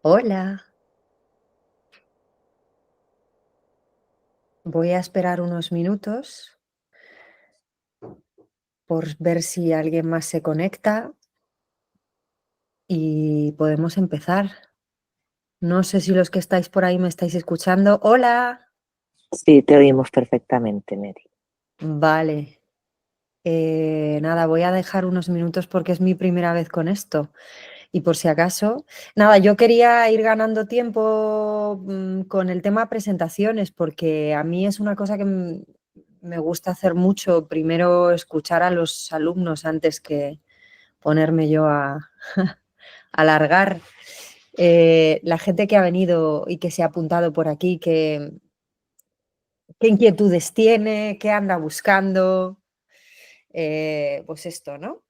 Hola, voy a esperar unos minutos por ver si alguien más se conecta y podemos empezar. No sé si los que estáis por ahí me estáis escuchando. Hola. Sí, te oímos perfectamente, Mary. Vale. Nada, voy a dejar unos minutos porque es mi primera vez con esto. Y por si acaso, nada, yo quería ir ganando tiempo con el tema presentaciones porque a mí es una cosa que me gusta hacer mucho. Primero escuchar a los alumnos antes que ponerme yo a alargar. La gente que ha venido y que se ha apuntado por aquí, qué inquietudes tiene, qué anda buscando, pues esto, ¿no?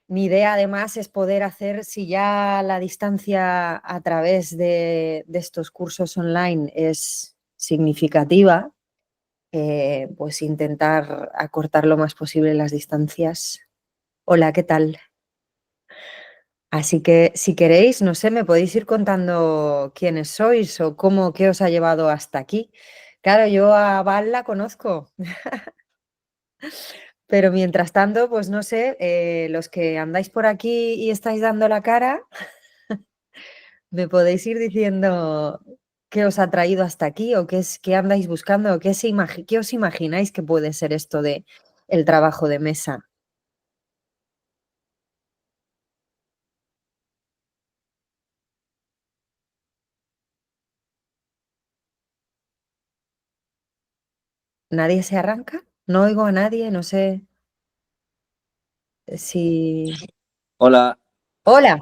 Mi idea además es poder hacer, si ya la distancia a través de estos cursos online es significativa, pues intentar acortar lo más posible las distancias. Hola, ¿qué tal? Así que si queréis, no sé, me podéis ir contando quiénes sois o cómo, qué os ha llevado hasta aquí. Claro, yo a Val la conozco, pero mientras tanto, pues no sé, los que andáis por aquí y estáis dando la cara, ¿me podéis ir diciendo qué os ha traído hasta aquí o qué andáis buscando o qué os imagináis que puede ser esto de el trabajo de mesa? ¿Nadie se arranca? No oigo a nadie, no sé si... Hola, Hola,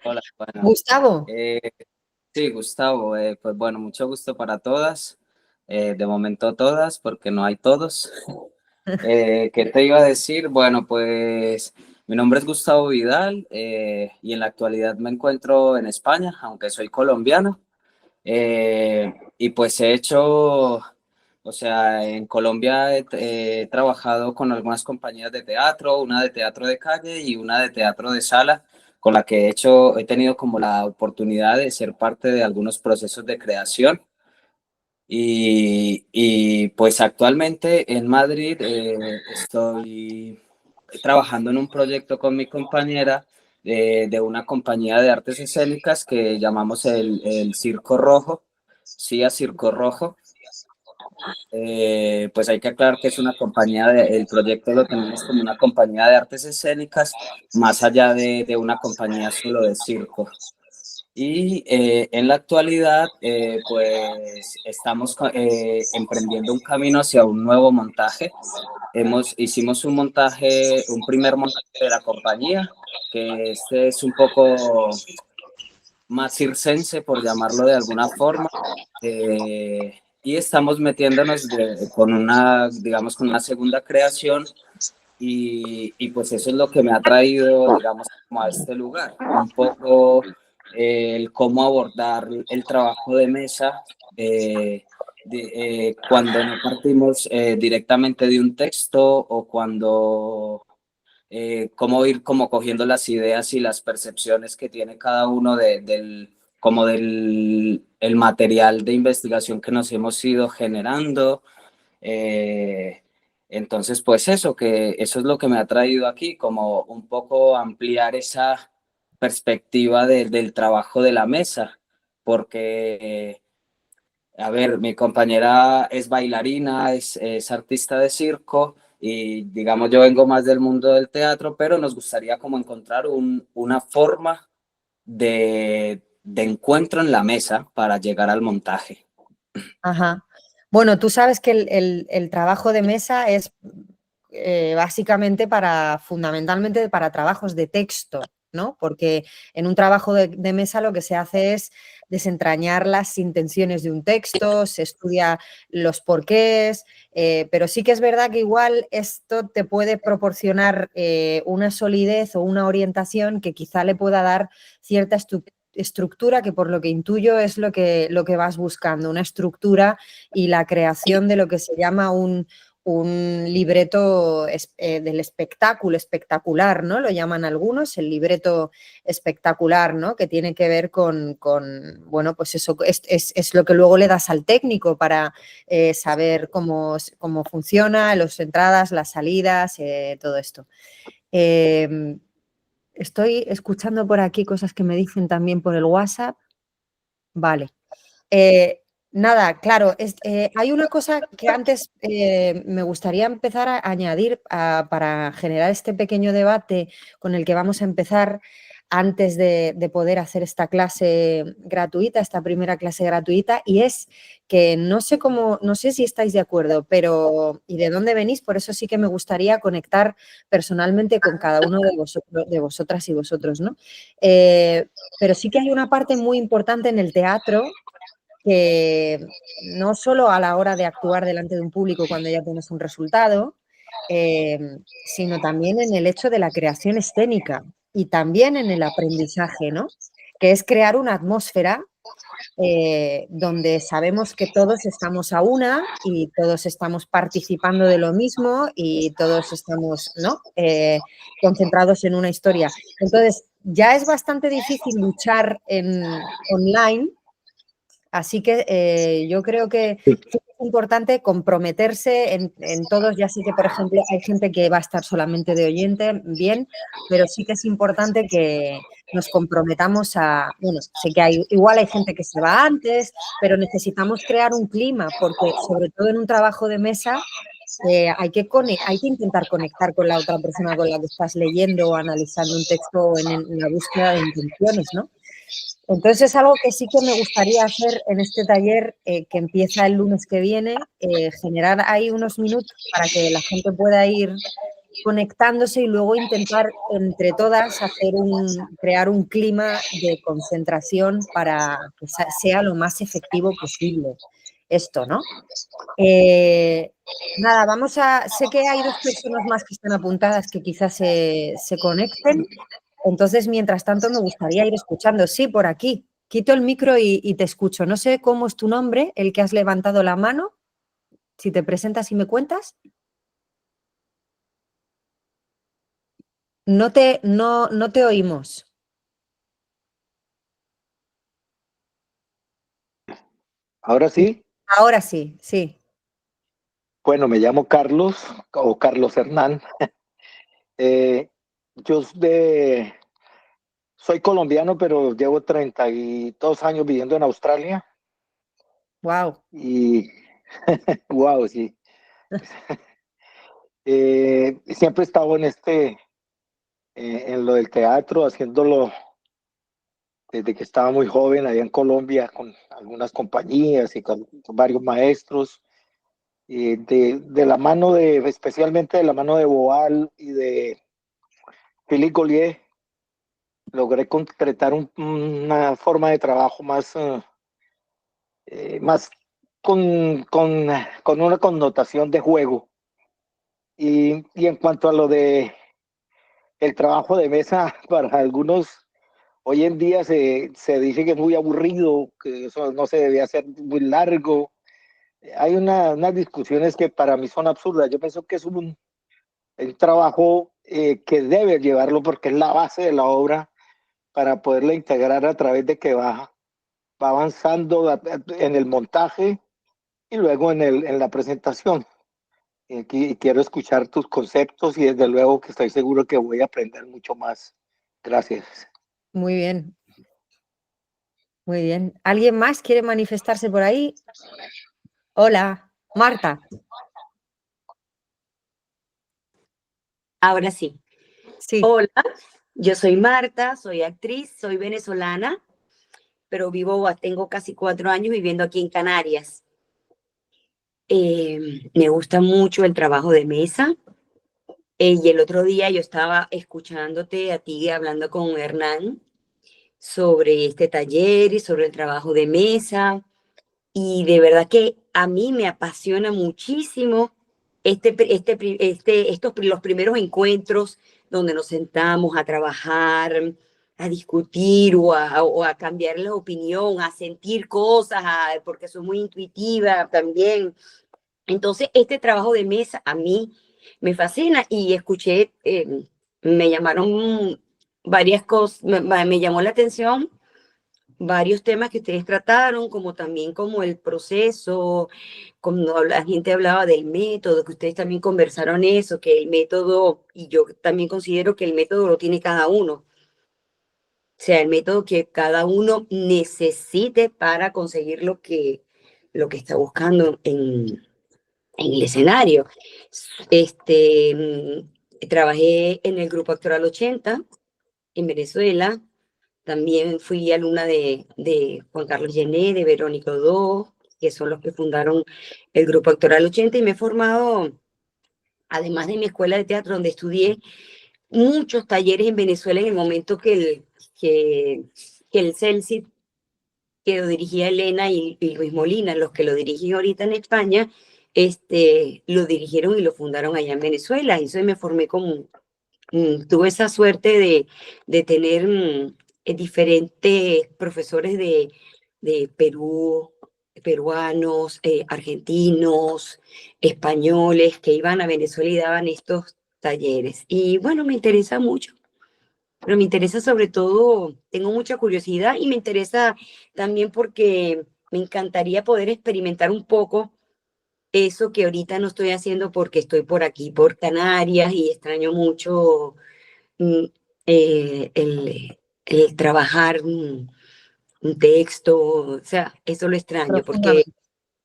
hola, bueno, Gustavo. eh, sí, Gustavo, pues bueno, mucho gusto para todas, de momento todas, porque no hay todos. ¿Qué te iba a decir? Bueno, pues mi nombre es Gustavo Vidal y en la actualidad me encuentro en España, aunque soy colombiano. Y pues he hecho, o sea, en Colombia he trabajado con algunas compañías de teatro, una de teatro de calle y una de teatro de sala, con la que he tenido como la oportunidad de ser parte de algunos procesos de creación. Pues actualmente en Madrid estoy trabajando en un proyecto con mi compañera de una compañía de artes escénicas que llamamos el Circo Rojo, sí, a Circo Rojo. Pues hay que aclarar que es una compañía, el proyecto lo tenemos como una compañía de artes escénicas, más allá de una compañía solo de circo. Y en la actualidad, pues estamos emprendiendo un camino hacia un nuevo montaje. Hicimos un montaje, un primer montaje de la compañía, que este es un poco más circense, por llamarlo de alguna forma, y estamos metiéndonos con una, digamos, con una segunda creación, y pues eso es lo que me ha traído, digamos, como a este lugar, un poco el cómo abordar el trabajo de mesa cuando no partimos directamente de un texto o cuando cómo ir como cogiendo las ideas y las percepciones que tiene cada uno como del el material de investigación que nos hemos ido generando. Eh, entonces, pues eso es lo que me ha traído aquí, como un poco ampliar esa perspectiva del trabajo de la mesa, porque, a ver, mi compañera es bailarina, es artista de circo y digamos yo vengo más del mundo del teatro, pero nos gustaría como encontrar una forma de encuentro en la mesa para llegar al montaje. Ajá. Bueno, tú sabes que el trabajo de mesa es básicamente fundamentalmente para trabajos de texto, ¿no? Porque en un trabajo de mesa lo que se hace es desentrañar las intenciones de un texto, se estudia los porqués, pero sí que es verdad que igual esto te puede proporcionar una solidez o una orientación que quizá le pueda dar cierta estructura, que por lo que intuyo es lo que vas buscando, una estructura y la creación de lo que se llama un libreto del espectáculo espectacular, ¿no? Lo llaman algunos, el libreto espectacular, ¿no? Que tiene que ver con bueno, pues eso es lo que luego le das al técnico para saber cómo funciona, las entradas, las salidas, todo esto. Estoy escuchando por aquí cosas que me dicen también por el WhatsApp. Vale. Nada, claro, hay una cosa que antes me gustaría empezar a añadir para generar este pequeño debate con el que vamos a empezar antes de poder hacer esta clase gratuita, esta primera clase gratuita, y es que no sé si estáis de acuerdo, pero y de dónde venís, por eso sí que me gustaría conectar personalmente con cada uno de vosotras y vosotros, ¿no? Pero sí que hay una parte muy importante en el teatro que no solo a la hora de actuar delante de un público cuando ya tienes un resultado, sino también en el hecho de la creación escénica y también en el aprendizaje, ¿no? Que es crear una atmósfera donde sabemos que todos estamos a una y todos estamos participando de lo mismo y todos estamos, ¿no? Concentrados en una historia. Entonces, ya es bastante difícil luchar online. Así que yo creo que Sí. es importante comprometerse en todos. Ya sé que, por ejemplo, hay gente que va a estar solamente de oyente, bien, pero sí que es importante que nos comprometamos bueno, sé que igual hay gente que se va antes, pero necesitamos crear un clima, porque sobre todo en un trabajo de mesa hay que intentar conectar con la otra persona con la que estás leyendo o analizando un texto o en la búsqueda de intenciones, ¿no? Entonces es algo que sí que me gustaría hacer en este taller que empieza el lunes que viene, generar ahí unos minutos para que la gente pueda ir conectándose y luego intentar entre todas crear un clima de concentración para que sea lo más efectivo posible esto, ¿no? Nada, sé que hay 2 personas más que están apuntadas que quizás se conecten. Entonces, mientras tanto, me gustaría ir escuchando. Sí, por aquí. Quito el micro y te escucho. No sé cómo es tu nombre, el que has levantado la mano. Si te presentas y me cuentas. No te oímos. Ahora sí, Ahora sí, sí. bueno, me llamo Carlos o Carlos Hernán. Eh, yo soy colombiano, pero llevo 32 años viviendo en Australia Wow. y, wow, sí. Siempre he estado en lo del teatro, haciéndolo desde que estaba muy joven allá en Colombia con algunas compañías y con varios maestros. De la mano especialmente de la mano de Boal y de Philippe Gaulier, logré concretar una forma de trabajo más con una connotación de juego. Y en cuanto a lo de el trabajo de mesa, para algunos hoy en día se dice que es muy aburrido, que eso no se debía hacer muy largo. Hay unas discusiones que para mí son absurdas. Yo pienso que es un trabajo que debe llevarlo porque es la base de la obra para poderla integrar a través de que va avanzando en el montaje y luego en la presentación. Y quiero escuchar tus conceptos y desde luego que estoy seguro que voy a aprender mucho más. Gracias. Muy bien. Muy bien. ¿Alguien más quiere manifestarse por ahí? Hola, Marta. Ahora sí. Sí. Hola, yo soy Marta, soy actriz, soy venezolana, pero tengo casi 4 años viviendo aquí en Canarias. Me gusta mucho el trabajo de mesa. Y el otro día yo estaba escuchándote a ti hablando con Hernán sobre este taller y sobre el trabajo de mesa. Y de verdad que a mí me apasiona muchísimo los primeros encuentros donde nos sentamos a trabajar, a discutir o a cambiar la opinión, a sentir cosas, porque soy muy intuitiva también. Entonces, este trabajo de mesa a mí me fascina y escuché, me llamaron varias cosas, me llamó la atención varios temas que ustedes trataron, como también como el proceso, como la gente hablaba del método, que ustedes también conversaron eso, que el método, y yo también considero que el método lo tiene cada uno. O sea, el método que cada uno necesite para conseguir lo que está buscando en el escenario. Trabajé en el Grupo Actoral 80 en Venezuela. También fui alumna de Juan Carlos Gené, de Verónica Odó, que son los que fundaron el Grupo Actoral 80, y me he formado, además de mi escuela de teatro, donde estudié muchos talleres en Venezuela en el momento que, que el CELSID, que lo dirigía Elena y Luis Molina, los que lo dirigen ahorita en España, lo dirigieron y lo fundaron allá en Venezuela. Y eso me formé como, tuve esa suerte de tener diferentes profesores de Perú, peruanos, argentinos, españoles, que iban a Venezuela y daban estos talleres. Y bueno, me interesa mucho, pero me interesa sobre todo, tengo mucha curiosidad y me interesa también porque me encantaría poder experimentar un poco eso que ahorita no estoy haciendo porque estoy por aquí, por Canarias, y extraño mucho mm, el trabajar un texto, o sea, eso lo extraño porque Profundamente,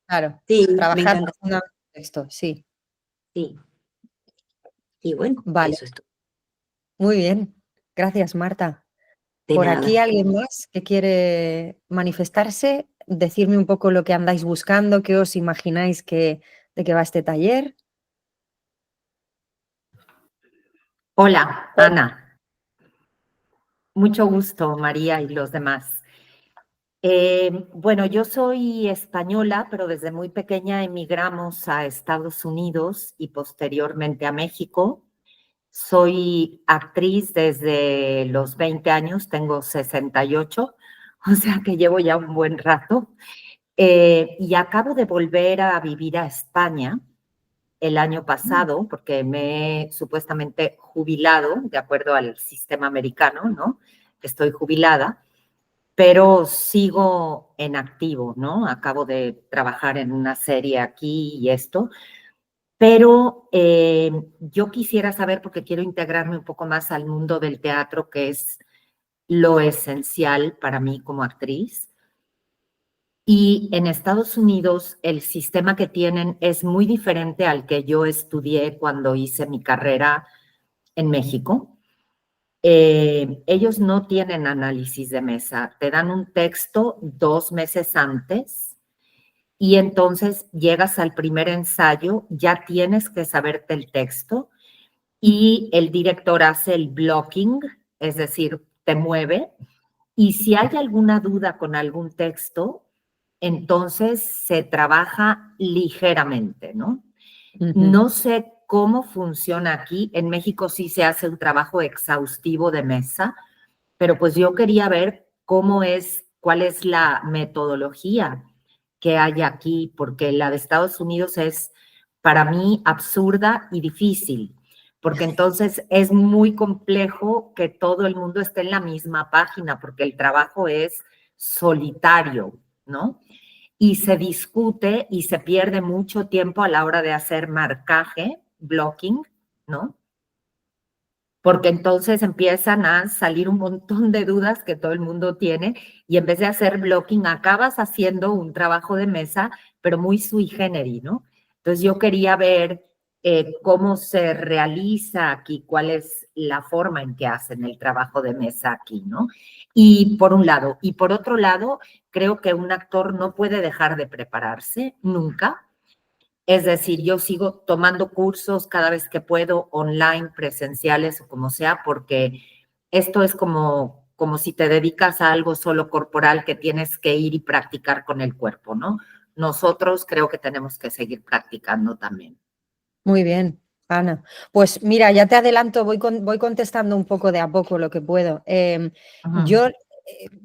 claro. sí, me Trabajar encanta, profundamente esto, sí. sí. Y bueno, Vale, eso es todo. muy bien. Gracias, Marta. De ¿Por aquí nada. alguien más que quiere manifestarse? Decirme un poco lo que andáis buscando, qué os imagináis de qué va este taller. Hola, Ana. Mucho gusto, María y los demás. Bueno, yo soy española, pero desde muy pequeña emigramos a Estados Unidos y posteriormente a México. Soy actriz desde los 20 años, tengo 68, o sea que llevo ya un buen rato. Y acabo de volver a vivir a España el año pasado, porque me he supuestamente jubilado, de acuerdo al sistema americano, ¿no? Estoy jubilada, pero sigo en activo, ¿no? Acabo de trabajar en una serie aquí y esto, pero yo quisiera saber, porque quiero integrarme un poco más al mundo del teatro, que es lo esencial para mí como actriz. Y en Estados Unidos el sistema que tienen es muy diferente al que yo estudié cuando hice mi carrera en México. Ellos no tienen análisis de mesa, te dan un texto 2 meses antes y entonces llegas al primer ensayo, ya tienes que saberte el texto y el director hace el blocking, es decir, te mueve. Y si hay alguna duda con algún texto, entonces se trabaja ligeramente, ¿no? No sé cómo funciona aquí. En México sí se hace un trabajo exhaustivo de mesa, pero pues yo quería ver cuál es la metodología que hay aquí, porque la de Estados Unidos es para mí absurda y difícil, porque entonces es muy complejo que todo el mundo esté en la misma página, porque el trabajo es solitario, ¿no? Y se discute y se pierde mucho tiempo a la hora de hacer marcaje, blocking, ¿no? Porque entonces empiezan a salir un montón de dudas que todo el mundo tiene y en vez de hacer blocking acabas haciendo un trabajo de mesa, pero muy sui generis, ¿no? Entonces yo quería ver cómo se realiza aquí, cuál es la forma en que hacen el trabajo de mesa aquí, ¿no? Y por un lado. Y por otro lado, creo que un actor no puede dejar de prepararse nunca. Es decir, yo sigo tomando cursos cada vez que puedo, online, presenciales o como sea, porque esto es como si te dedicas a algo solo corporal que tienes que ir y practicar con el cuerpo, ¿no? Nosotros creo que tenemos que seguir practicando también. Muy bien, Ana. Pues mira, ya te adelanto, voy contestando un poco de a poco lo que puedo. Yo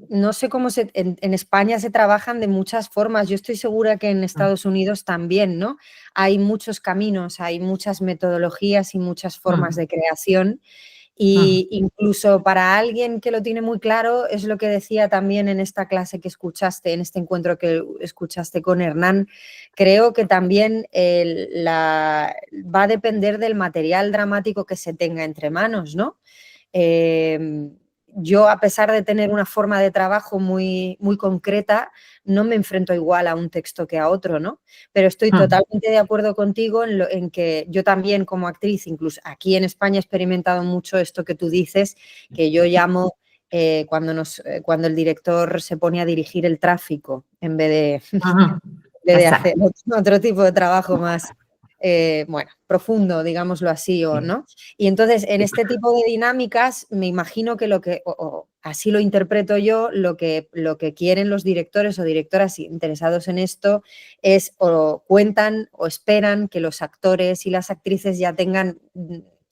no sé cómo en España se trabajan de muchas formas. Yo estoy segura que en Estados Unidos también, ¿no? Hay muchos caminos, hay muchas metodologías y muchas formas de creación. Y incluso para alguien que lo tiene muy claro, es lo que decía también en esta clase que escuchaste, en este encuentro que escuchaste con Hernán, creo que también va a depender del material dramático que se tenga entre manos, ¿no? Yo, a pesar de tener una forma de trabajo muy, muy concreta, no me enfrento igual a un texto que a otro, ¿no? Pero estoy totalmente de acuerdo contigo en que yo también como actriz, incluso aquí en España, he experimentado mucho esto que tú dices, que yo llamo cuando el director se pone a dirigir el tráfico en vez de hacer otro tipo de trabajo más, bueno, profundo, digámoslo así, o no. Y entonces, en este tipo de dinámicas, me imagino que así lo interpreto yo, lo que quieren los directores o directoras interesados en esto es o cuentan o esperan que los actores y las actrices ya tengan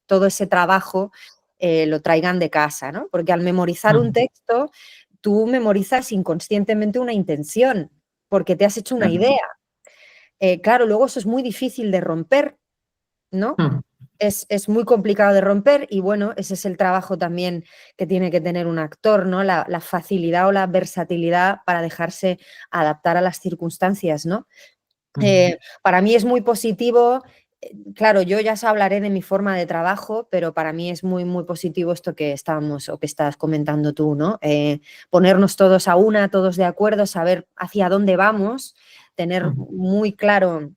todo ese trabajo, lo traigan de casa, ¿no? Porque al memorizar un texto, tú memorizas inconscientemente una intención, porque te has hecho una idea. Claro, luego eso es muy difícil de romper, ¿no? Es muy complicado de romper y bueno, ese es el trabajo también que tiene que tener un actor, ¿no? La facilidad o la versatilidad para dejarse adaptar a las circunstancias, ¿no? Para mí es muy positivo, claro, yo ya os hablaré de mi forma de trabajo, pero para mí es muy, muy positivo esto que que estás comentando tú, ¿no? Ponernos todos a una, todos de acuerdo, saber hacia dónde vamos, tener muy claro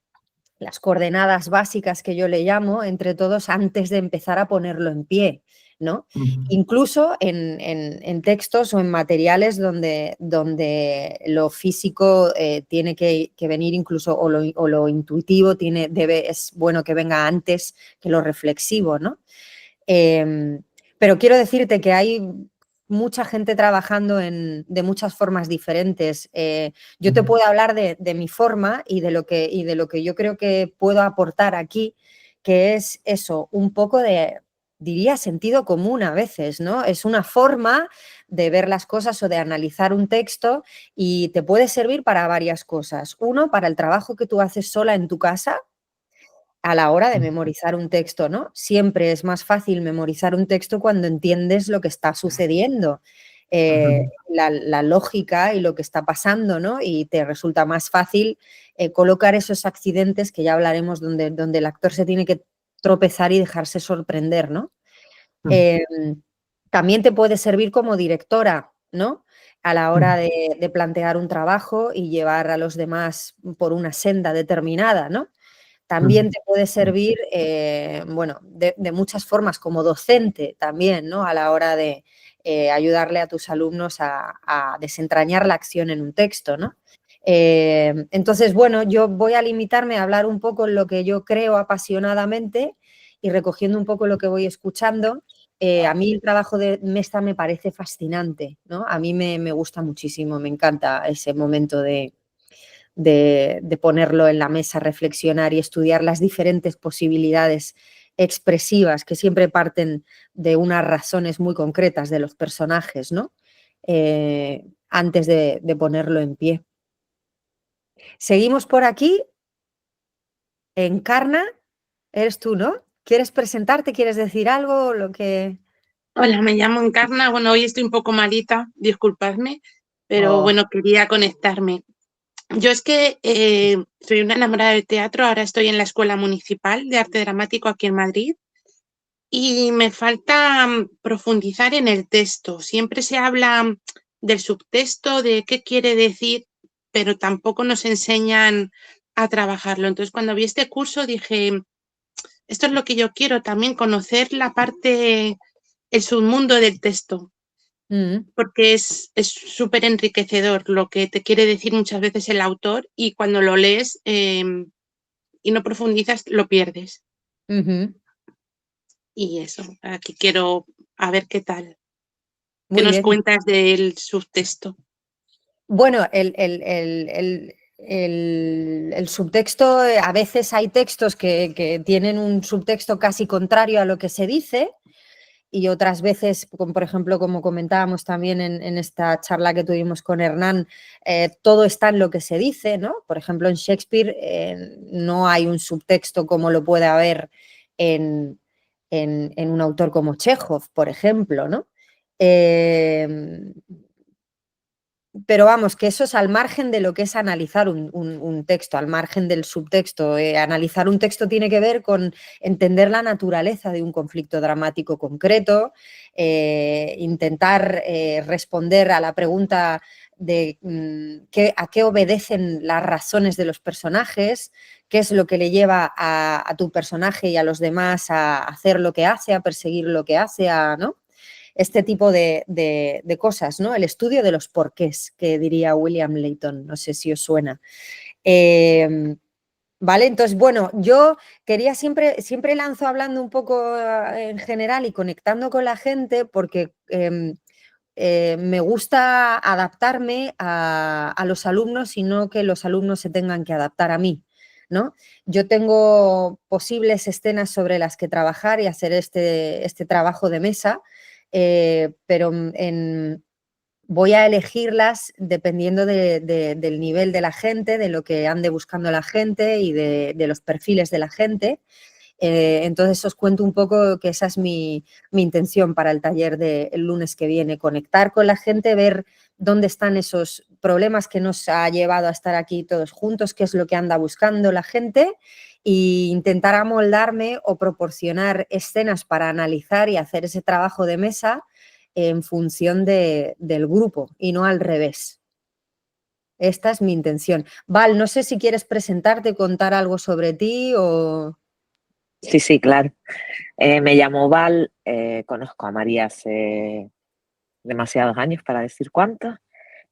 las coordenadas básicas que yo le llamo entre todos antes de empezar a ponerlo en pie, ¿no? Incluso en textos o en materiales donde lo físico tiene que venir incluso, o lo intuitivo es bueno que venga antes que lo reflexivo, ¿no? Pero quiero decirte que hay mucha gente trabajando de muchas formas diferentes. Yo te puedo hablar de mi forma y de lo que yo creo que puedo aportar aquí, que es eso, un poco diría, sentido común a veces, ¿no? Es una forma de ver las cosas o de analizar un texto y te puede servir para varias cosas. Uno, para el trabajo que tú haces sola en tu casa, a la hora de memorizar un texto, ¿no? Siempre es más fácil memorizar un texto cuando entiendes lo que está sucediendo, la lógica y lo que está pasando, ¿no? Y te resulta más fácil colocar esos accidentes que ya hablaremos donde el actor se tiene que tropezar y dejarse sorprender, ¿no? También te puede servir como directora, ¿no? A la hora de plantear un trabajo y llevar a los demás por una senda determinada, ¿no? También te puede servir, bueno, de muchas formas, como docente también, ¿no? A la hora de ayudarle a tus alumnos a desentrañar la acción en un texto, ¿no? Entonces, bueno, yo voy a limitarme a hablar un poco en lo que yo creo apasionadamente y recogiendo un poco lo que voy escuchando. A mí el trabajo de mesa me parece fascinante, ¿no? A mí me gusta muchísimo, me encanta ese momento de ponerlo en la mesa, reflexionar y estudiar las diferentes posibilidades expresivas que siempre parten de unas razones muy concretas de los personajes, ¿no? Antes de ponerlo en pie. Seguimos por aquí. Encarna, eres tú, ¿no? ¿Quieres presentarte? ¿Quieres decir algo? Hola, me llamo Encarna. Bueno, hoy estoy un poco malita, disculpadme, pero bueno, quería conectarme. Yo es que soy una enamorada del teatro, ahora estoy en la Escuela Municipal de Arte Dramático aquí en Madrid y me falta profundizar en el texto. Siempre se habla del subtexto, de qué quiere decir, pero tampoco nos enseñan a trabajarlo. Entonces, cuando vi este curso dije, esto es lo que yo quiero también, conocer la parte, el submundo del texto, porque es súper enriquecedor lo que te quiere decir muchas veces el autor y cuando lo lees y no profundizas, lo pierdes. Y eso, aquí quiero a ver qué tal. ¿Qué nos cuentas del subtexto? Bueno, el subtexto, a veces hay textos que tienen un subtexto casi contrario a lo que se dice y otras veces, como por ejemplo, como comentábamos también en esta charla que tuvimos con Hernán, todo está en lo que se dice, ¿no? Por ejemplo, en Shakespeare no hay un subtexto como lo puede haber en un autor como Chekhov, por ejemplo, ¿no? Pero vamos, que eso es al margen de lo que es analizar un texto, al margen del subtexto. Analizar un texto tiene que ver con entender la naturaleza de un conflicto dramático concreto, intentar responder a la pregunta de a qué obedecen las razones de los personajes, qué es lo que le lleva a tu personaje y a los demás a hacer lo que hace, a perseguir lo que hace, ¿no? Este tipo de cosas, ¿no? El estudio de los porqués, que diría William Layton, no sé si os suena. ¿Vale? Entonces, bueno, yo quería siempre lanzo hablando un poco en general y conectando con la gente porque me gusta adaptarme a los alumnos y no que los alumnos se tengan que adaptar a mí, ¿no? Yo tengo posibles escenas sobre las que trabajar y hacer este trabajo de mesa, pero voy a elegirlas dependiendo del nivel de la gente, de lo que ande buscando la gente y de los perfiles de la gente. Entonces os cuento un poco que esa es mi intención para el taller del lunes que viene, conectar con la gente, ver dónde están esos problemas que nos ha llevado a estar aquí todos juntos, qué es lo que anda buscando la gente e intentar amoldarme o proporcionar escenas para analizar y hacer ese trabajo de mesa en función del grupo y no al revés. Esta es mi intención. Val, no sé si quieres presentarte, contar algo sobre ti o... Sí, claro. Me llamo Val, conozco a María hace demasiados años para decir cuántos.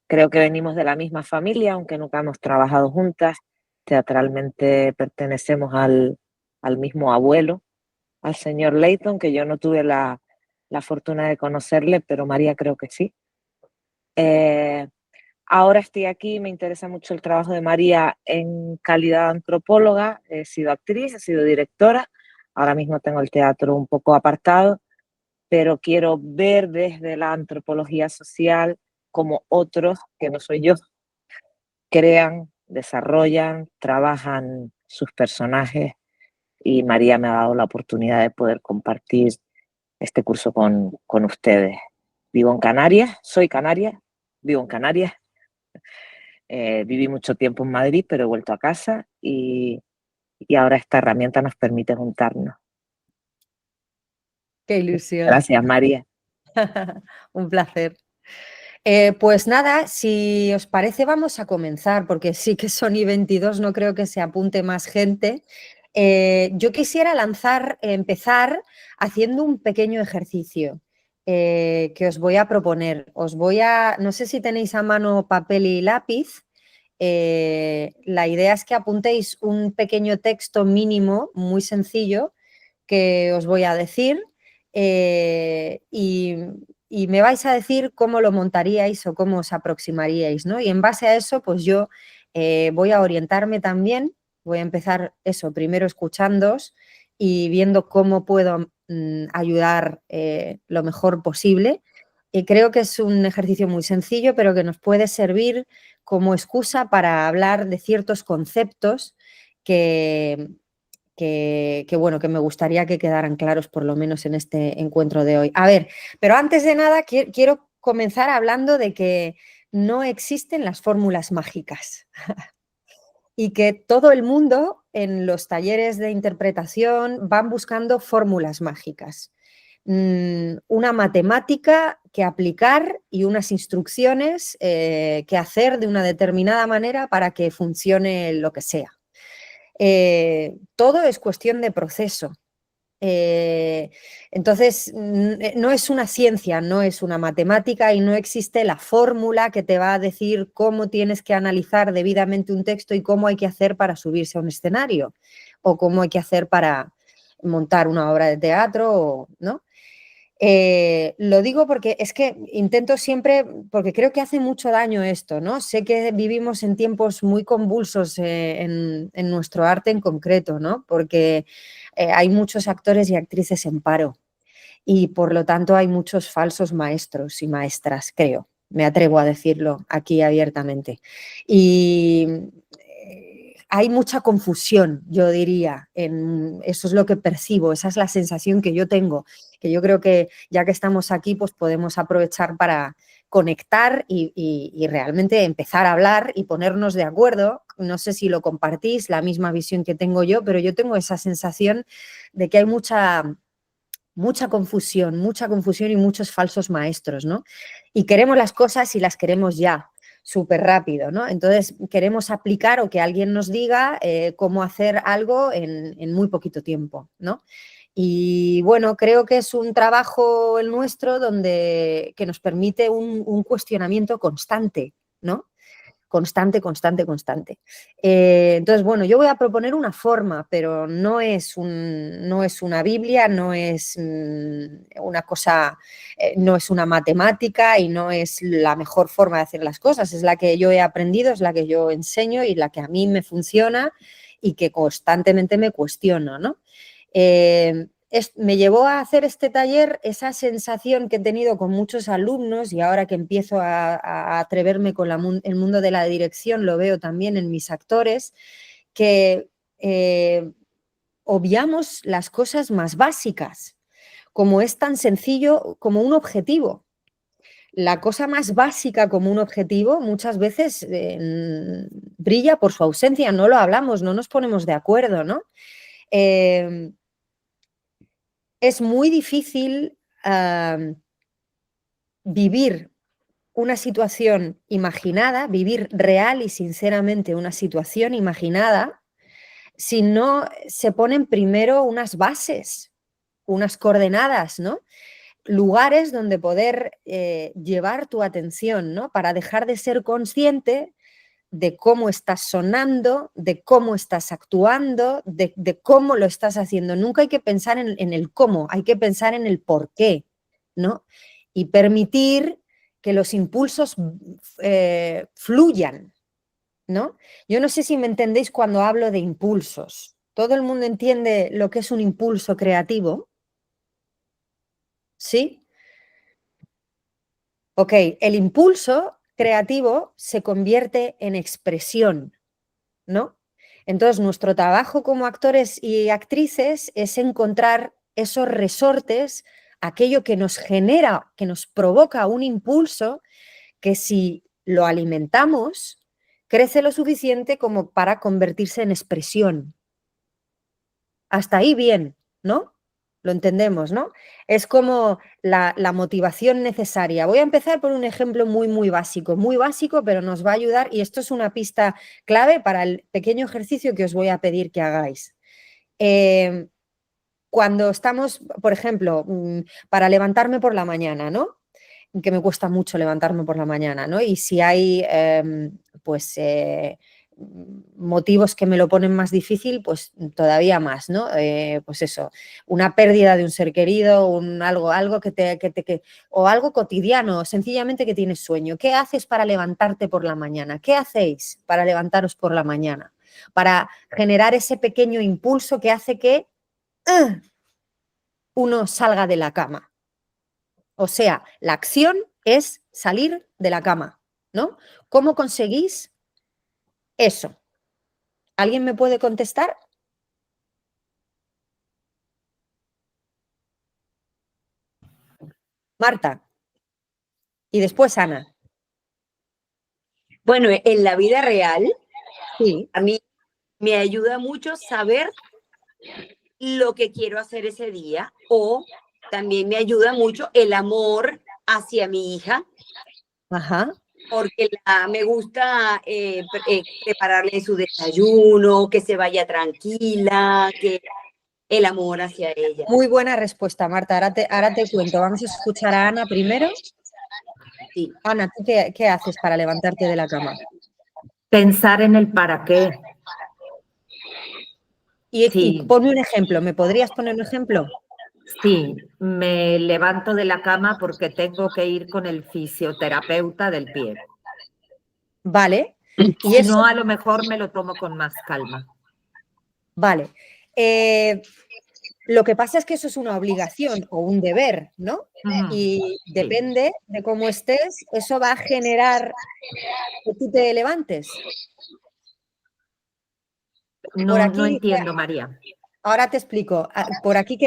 Creo que venimos de la misma familia, aunque nunca hemos trabajado juntas. Teatralmente pertenecemos al mismo abuelo, al señor Layton, que yo no tuve la fortuna de conocerle, pero María creo que sí. Ahora estoy aquí, me interesa mucho el trabajo de María en calidad de antropóloga. He sido actriz, he sido directora. Ahora mismo tengo el teatro un poco apartado, pero quiero ver desde la antropología social cómo otros, que no soy yo, crean, desarrollan, trabajan sus personajes, y María me ha dado la oportunidad de poder compartir este curso con ustedes. Vivo en Canarias, soy canaria, vivo en Canarias, viví mucho tiempo en Madrid, pero he vuelto a casa y ahora esta herramienta nos permite juntarnos. Qué ilusión. Gracias, María. Un placer. Pues nada, si os parece vamos a comenzar, porque sí que son y 22, no creo que se apunte más gente. Yo quisiera empezar haciendo un pequeño ejercicio que os voy a proponer. No sé si tenéis a mano papel y lápiz. La idea es que apuntéis un pequeño texto mínimo, muy sencillo, que os voy a decir y me vais a decir cómo lo montaríais o cómo os aproximaríais, ¿no? Y en base a eso, pues yo voy a orientarme también, voy a empezar eso, primero escuchándoos y viendo cómo puedo ayudar lo mejor posible. Creo que es un ejercicio muy sencillo, pero que nos puede servir como excusa para hablar de ciertos conceptos que bueno, que me gustaría que quedaran claros por lo menos en este encuentro de hoy. A ver, pero antes de nada quiero comenzar hablando de que no existen las fórmulas mágicas y que todo el mundo en los talleres de interpretación van buscando fórmulas mágicas. Una matemática que aplicar y unas instrucciones que hacer de una determinada manera para que funcione lo que sea. Todo es cuestión de proceso. Entonces, no es una ciencia, no es una matemática y no existe la fórmula que te va a decir cómo tienes que analizar debidamente un texto y cómo hay que hacer para subirse a un escenario o cómo hay que hacer para montar una obra de teatro, ¿no? Lo digo porque es que intento siempre, porque creo que hace mucho daño esto, ¿no? Sé que vivimos en tiempos muy convulsos en nuestro arte en concreto, ¿no? Porque hay muchos actores y actrices en paro. y por lo tanto hay muchos falsos maestros y maestras, creo. Me atrevo a decirlo aquí abiertamente. Y hay mucha confusión, yo diría, eso es lo que percibo, esa es la sensación que yo tengo, que yo creo que ya que estamos aquí, pues podemos aprovechar para conectar y realmente empezar a hablar y ponernos de acuerdo. No sé si lo compartís, la misma visión que tengo yo, pero yo tengo esa sensación de que hay mucha confusión y muchos falsos maestros, ¿no? Y queremos las cosas y las queremos ya, súper rápido, ¿no? Entonces queremos aplicar o que alguien nos diga cómo hacer algo en muy poquito tiempo, ¿no? Y bueno, creo que es un trabajo el nuestro que nos permite un cuestionamiento constante, ¿no? Constante. Entonces, bueno, yo voy a proponer una forma, pero no es una Biblia, no es una cosa, no es una matemática y no es la mejor forma de hacer las cosas. Es la que yo he aprendido, es la que yo enseño y la que a mí me funciona y que constantemente me cuestiono, ¿no? Me llevó a hacer este taller esa sensación que he tenido con muchos alumnos y ahora que empiezo a atreverme con el mundo de la dirección, lo veo también en mis actores, que obviamos las cosas más básicas, como es tan sencillo como un objetivo. La cosa más básica como un objetivo muchas veces brilla por su ausencia, no lo hablamos, no nos ponemos de acuerdo, ¿no? Es muy difícil vivir una situación imaginada, vivir real y sinceramente una situación imaginada, si no se ponen primero unas bases, unas coordenadas, ¿no? Lugares donde poder llevar tu atención, ¿no? Para dejar de ser consciente de cómo estás sonando, de cómo estás actuando, de cómo lo estás haciendo. Nunca hay que pensar en el cómo, hay que pensar en el por qué, ¿no? Y permitir que los impulsos fluyan, ¿no? Yo no sé si me entendéis cuando hablo de impulsos. ¿Todo el mundo entiende lo que es un impulso creativo? ¿Sí? Ok, el impulso creativo se convierte en expresión, ¿no? Entonces, nuestro trabajo como actores y actrices es encontrar esos resortes, aquello que nos genera, que nos provoca un impulso, que si lo alimentamos, crece lo suficiente como para convertirse en expresión. Hasta ahí bien, ¿no? Lo entendemos, ¿no? Es como la motivación necesaria. Voy a empezar por un ejemplo muy básico, pero nos va a ayudar y esto es una pista clave para el pequeño ejercicio que os voy a pedir que hagáis. Cuando estamos, por ejemplo, para levantarme por la mañana, ¿no? Que me cuesta mucho levantarme por la mañana, ¿no? Y si hay, motivos que me lo ponen más difícil, pues todavía más, ¿no? Pues eso, una pérdida de un ser querido, algo o algo cotidiano, sencillamente que tienes sueño. ¿Qué haces para levantarte por la mañana? ¿Qué hacéis para levantaros por la mañana? Para generar ese pequeño impulso que hace que uno salga de la cama. O sea, la acción es salir de la cama, ¿no? ¿Cómo conseguís eso? ¿Alguien me puede contestar? Marta. Y después Ana. Bueno, en la vida real, Sí. a mí me ayuda mucho saber lo que quiero hacer ese día o también me ayuda mucho el amor hacia mi hija. Ajá. Porque me gusta prepararle su desayuno, que se vaya tranquila, que el amor hacia ella. Muy buena respuesta, Marta. Ahora te cuento. Vamos a escuchar a Ana primero. Sí. Ana, ¿tú qué haces para levantarte de la cama? Pensar en el para qué. Y ponme un ejemplo. ¿Me podrías poner un ejemplo? Sí, me levanto de la cama porque tengo que ir con el fisioterapeuta del pie. Vale. Y si no, a lo mejor me lo tomo con más calma. Vale. Lo que pasa es que eso es una obligación o un deber, ¿no? Ujú. Y depende de cómo estés, eso va a generar que tú te levantes. Por No, no aquí, entiendo, María. ahora te explico. Por aquí,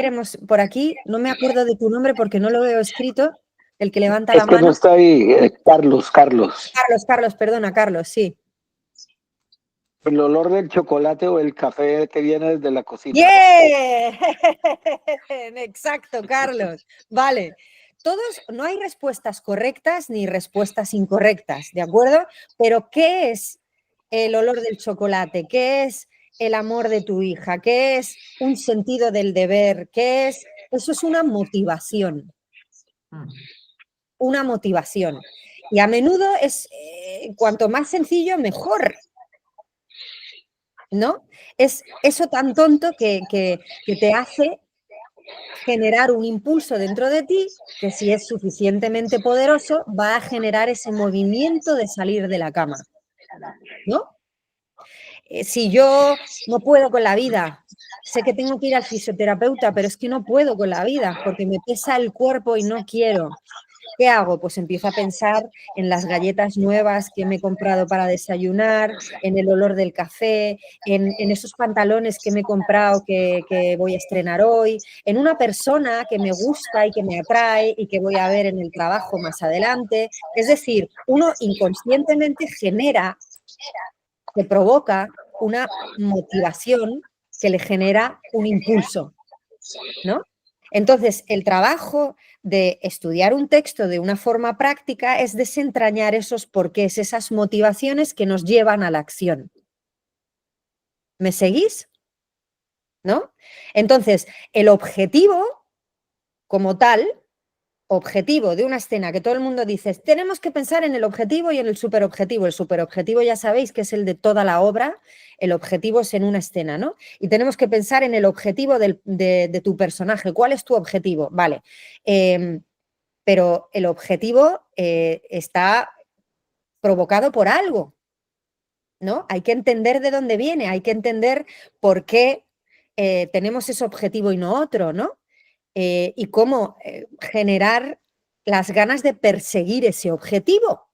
no me acuerdo de tu nombre porque no lo veo escrito, el que levanta la Es que no mano. está ahí, Carlos. Carlos, perdona, Carlos, sí. El olor del chocolate o el café que viene desde la cocina. ¡Bien! Exacto, Carlos. Vale. No hay respuestas correctas ni respuestas incorrectas, ¿de acuerdo? Pero ¿qué es el olor del chocolate? ¿Qué es el amor de tu hija? ¿Qué es un sentido del deber? ¿Qué es? Eso es una motivación. Una motivación. Y a menudo es, cuanto más sencillo, mejor. ¿No? Es eso tan tonto que te hace generar un impulso dentro de ti que, si es suficientemente poderoso, va a generar ese movimiento de salir de la cama, ¿no? Si yo no puedo con la vida, sé que tengo que ir al fisioterapeuta, pero es que no puedo con la vida porque me pesa el cuerpo y no quiero. ¿Qué hago? Pues empiezo a pensar en las galletas nuevas que me he comprado para desayunar, en el olor del café, en esos pantalones que me he comprado que voy a estrenar hoy, en una persona que me gusta y que me atrae y que voy a ver en el trabajo más adelante. Es decir, uno inconscientemente genera, que provoca una motivación que le genera un impulso, ¿no? Entonces, el trabajo de estudiar un texto de una forma práctica es desentrañar esos porqués, esas motivaciones que nos llevan a la acción. ¿Me seguís? ¿No? Entonces, el objetivo como tal, objetivo de una escena que todo el mundo dice, tenemos que pensar en el objetivo y en el superobjetivo. El superobjetivo ya sabéis que es el de toda la obra, el objetivo es en una escena, ¿no? Y tenemos que pensar en el objetivo de tu personaje. ¿Cuál es tu objetivo? Vale. Pero el objetivo está provocado por algo, ¿no? Hay que entender de dónde viene, hay que entender por qué tenemos ese objetivo y no otro, ¿no? Y cómo generar las ganas de perseguir ese objetivo,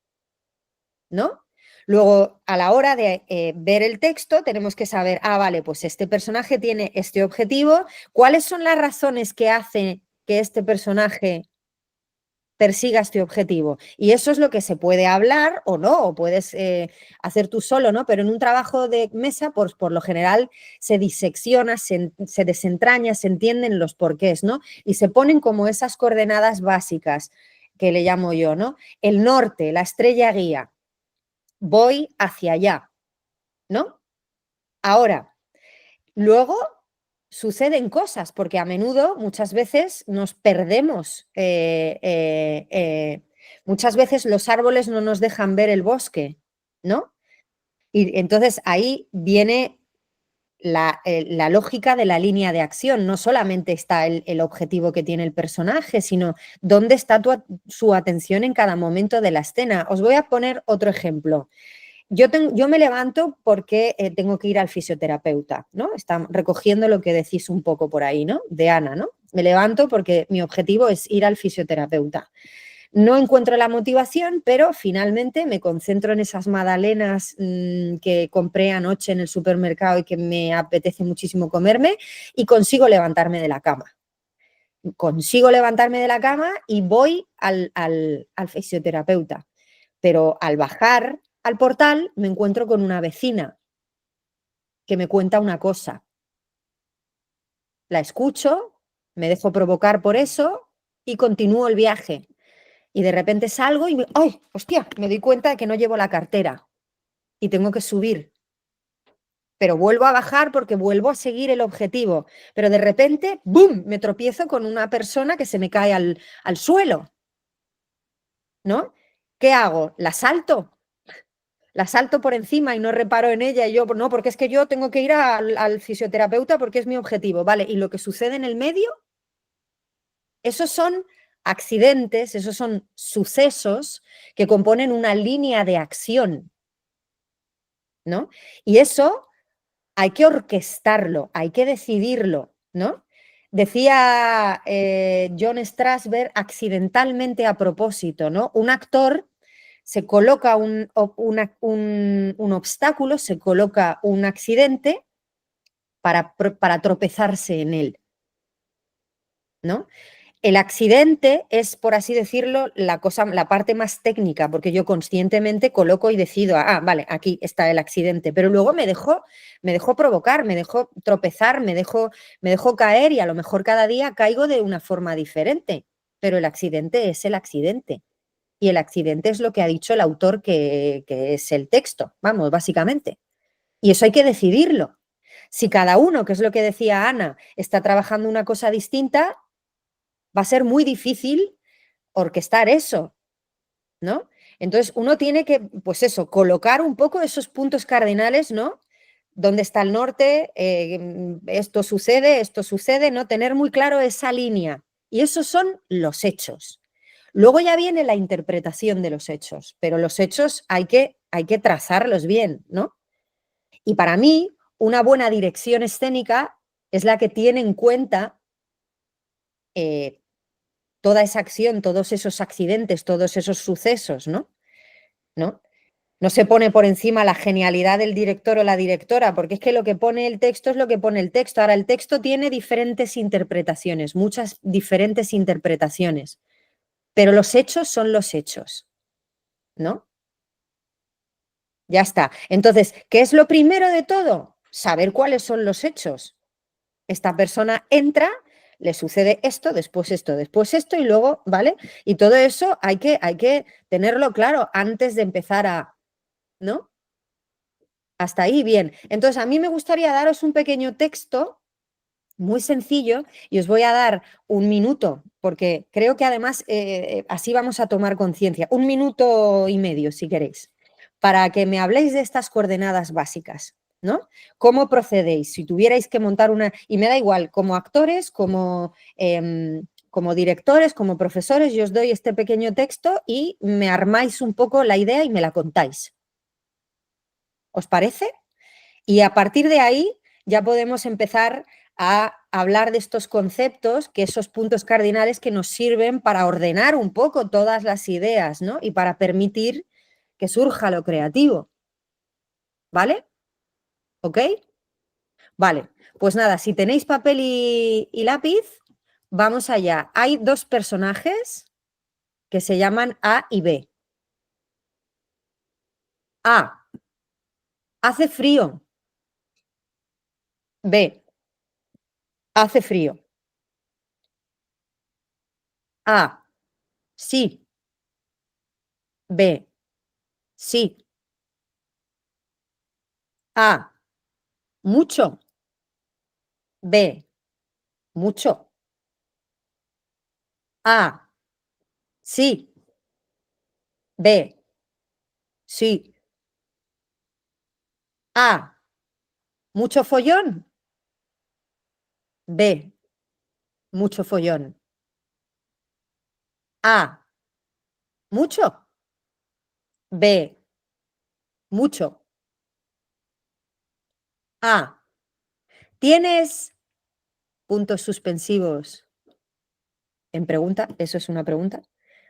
¿no? Luego, a la hora de ver el texto, tenemos que saber, vale, pues este personaje tiene este objetivo, ¿cuáles son las razones que hacen que este personaje persiga este objetivo? Y eso es lo que se puede hablar o no, o puedes hacer tú solo, ¿no? Pero en un trabajo de mesa, por lo general, se disecciona, se desentraña, se entienden los porqués, ¿no? Y se ponen como esas coordenadas básicas que le llamo yo, ¿no? El norte, la estrella guía, voy hacia allá, ¿no? Ahora, luego suceden cosas, porque a menudo, muchas veces, nos perdemos. Muchas veces los árboles no nos dejan ver el bosque, ¿no? Y entonces ahí viene la lógica de la línea de acción. No solamente está el objetivo que tiene el personaje, sino dónde está su atención en cada momento de la escena. Os voy a poner otro ejemplo. Yo me levanto porque tengo que ir al fisioterapeuta, ¿no? Está recogiendo lo que decís un poco por ahí, ¿no? De Ana, ¿no? Me levanto porque mi objetivo es ir al fisioterapeuta. No encuentro la motivación, pero finalmente me concentro en esas magdalenas que compré anoche en el supermercado y que me apetece muchísimo comerme y consigo levantarme de la cama. Consigo levantarme de la cama y voy al fisioterapeuta. Pero al bajar al portal me encuentro con una vecina que me cuenta una cosa. La escucho, me dejo provocar por eso y continúo el viaje. Y de repente salgo y ¡ay, hostia! Me doy cuenta de que no llevo la cartera y tengo que subir. Pero vuelvo a bajar porque vuelvo a seguir el objetivo. Pero de repente, ¡bum!, me tropiezo con una persona que se me cae al suelo, ¿no? ¿Qué hago? ¿La salto? La salto por encima y no reparo en ella y yo, no, porque es que yo tengo que ir al fisioterapeuta porque es mi objetivo, ¿vale? Y lo que sucede en el medio, esos son accidentes, esos son sucesos que componen una línea de acción, ¿no? Y eso hay que orquestarlo, hay que decidirlo, ¿no? Decía John Strasberg, accidentalmente a propósito, ¿no? Un actor se coloca un obstáculo, se coloca un accidente para tropezarse en él, ¿no? El accidente es, por así decirlo, la parte más técnica, porque yo conscientemente coloco y decido, vale, aquí está el accidente, pero luego me dejó provocar, me dejó tropezar, me dejó caer y a lo mejor cada día caigo de una forma diferente, pero el accidente es el accidente. Y el accidente es lo que ha dicho el autor que es el texto, vamos, básicamente. Y eso hay que decidirlo. Si cada uno, que es lo que decía Ana, está trabajando una cosa distinta, va a ser muy difícil orquestar eso, ¿no? Entonces uno tiene que, pues eso, colocar un poco esos puntos cardinales, ¿no? ¿Dónde está el norte? Esto sucede, ¿no? Tener muy claro esa línea. Y esos son los hechos. Luego ya viene la interpretación de los hechos, pero los hechos hay que trazarlos bien, ¿no? Y para mí, una buena dirección escénica es la que tiene en cuenta toda esa acción, todos esos accidentes, todos esos sucesos, ¿no? ¿No? No se pone por encima la genialidad del director o la directora, porque es que lo que pone el texto es lo que pone el texto. Ahora, el texto tiene diferentes interpretaciones, muchas diferentes interpretaciones, pero los hechos son los hechos, ¿no? Ya está. Entonces, ¿qué es lo primero de todo? Saber cuáles son los hechos. Esta persona entra, le sucede esto, después esto, y luego, ¿vale? Y todo eso hay que tenerlo claro antes de empezar ¿no? Hasta ahí, bien. Entonces, a mí me gustaría daros un pequeño texto muy sencillo y os voy a dar un minuto, porque creo que además así vamos a tomar conciencia. 1 minuto y medio, si queréis, para que me habléis de estas coordenadas básicas, ¿no? ¿Cómo procedéis? Si tuvierais que montar una... Y me da igual, como actores, como directores, como profesores, yo os doy este pequeño texto y me armáis un poco la idea y me la contáis. ¿Os parece? Y a partir de ahí ya podemos empezar a hablar de estos conceptos, que esos puntos cardinales que nos sirven para ordenar un poco todas las ideas, ¿no? Y para permitir que surja lo creativo. ¿Vale? ¿Ok? Vale. Pues nada, si tenéis papel y lápiz, vamos allá. Hay dos personajes que se llaman A y B. A. Hace frío. B. Hace frío. A. Sí. B. Sí. A. Mucho. B. Mucho. A. Sí. B. Sí. A. Mucho follón. B. Mucho follón. A. Mucho. B. Mucho. A. ¿Tienes puntos suspensivos en pregunta? Eso es una pregunta.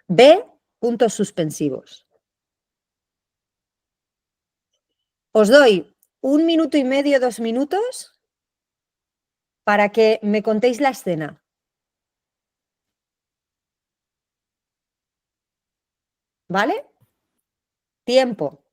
B. Puntos suspensivos. Os doy 1 minuto y medio, 2 minutos para que me contéis la escena. ¿Vale? Tiempo.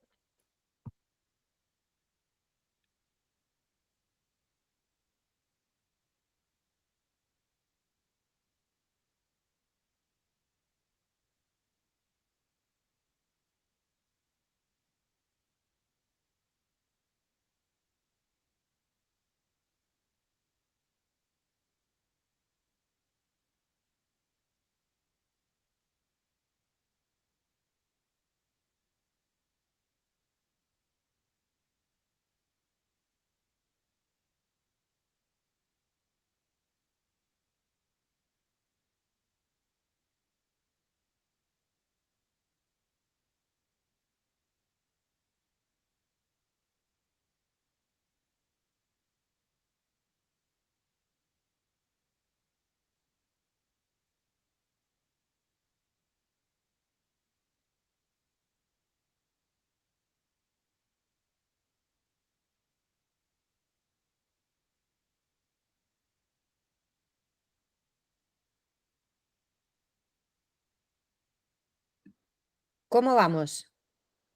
¿Cómo vamos?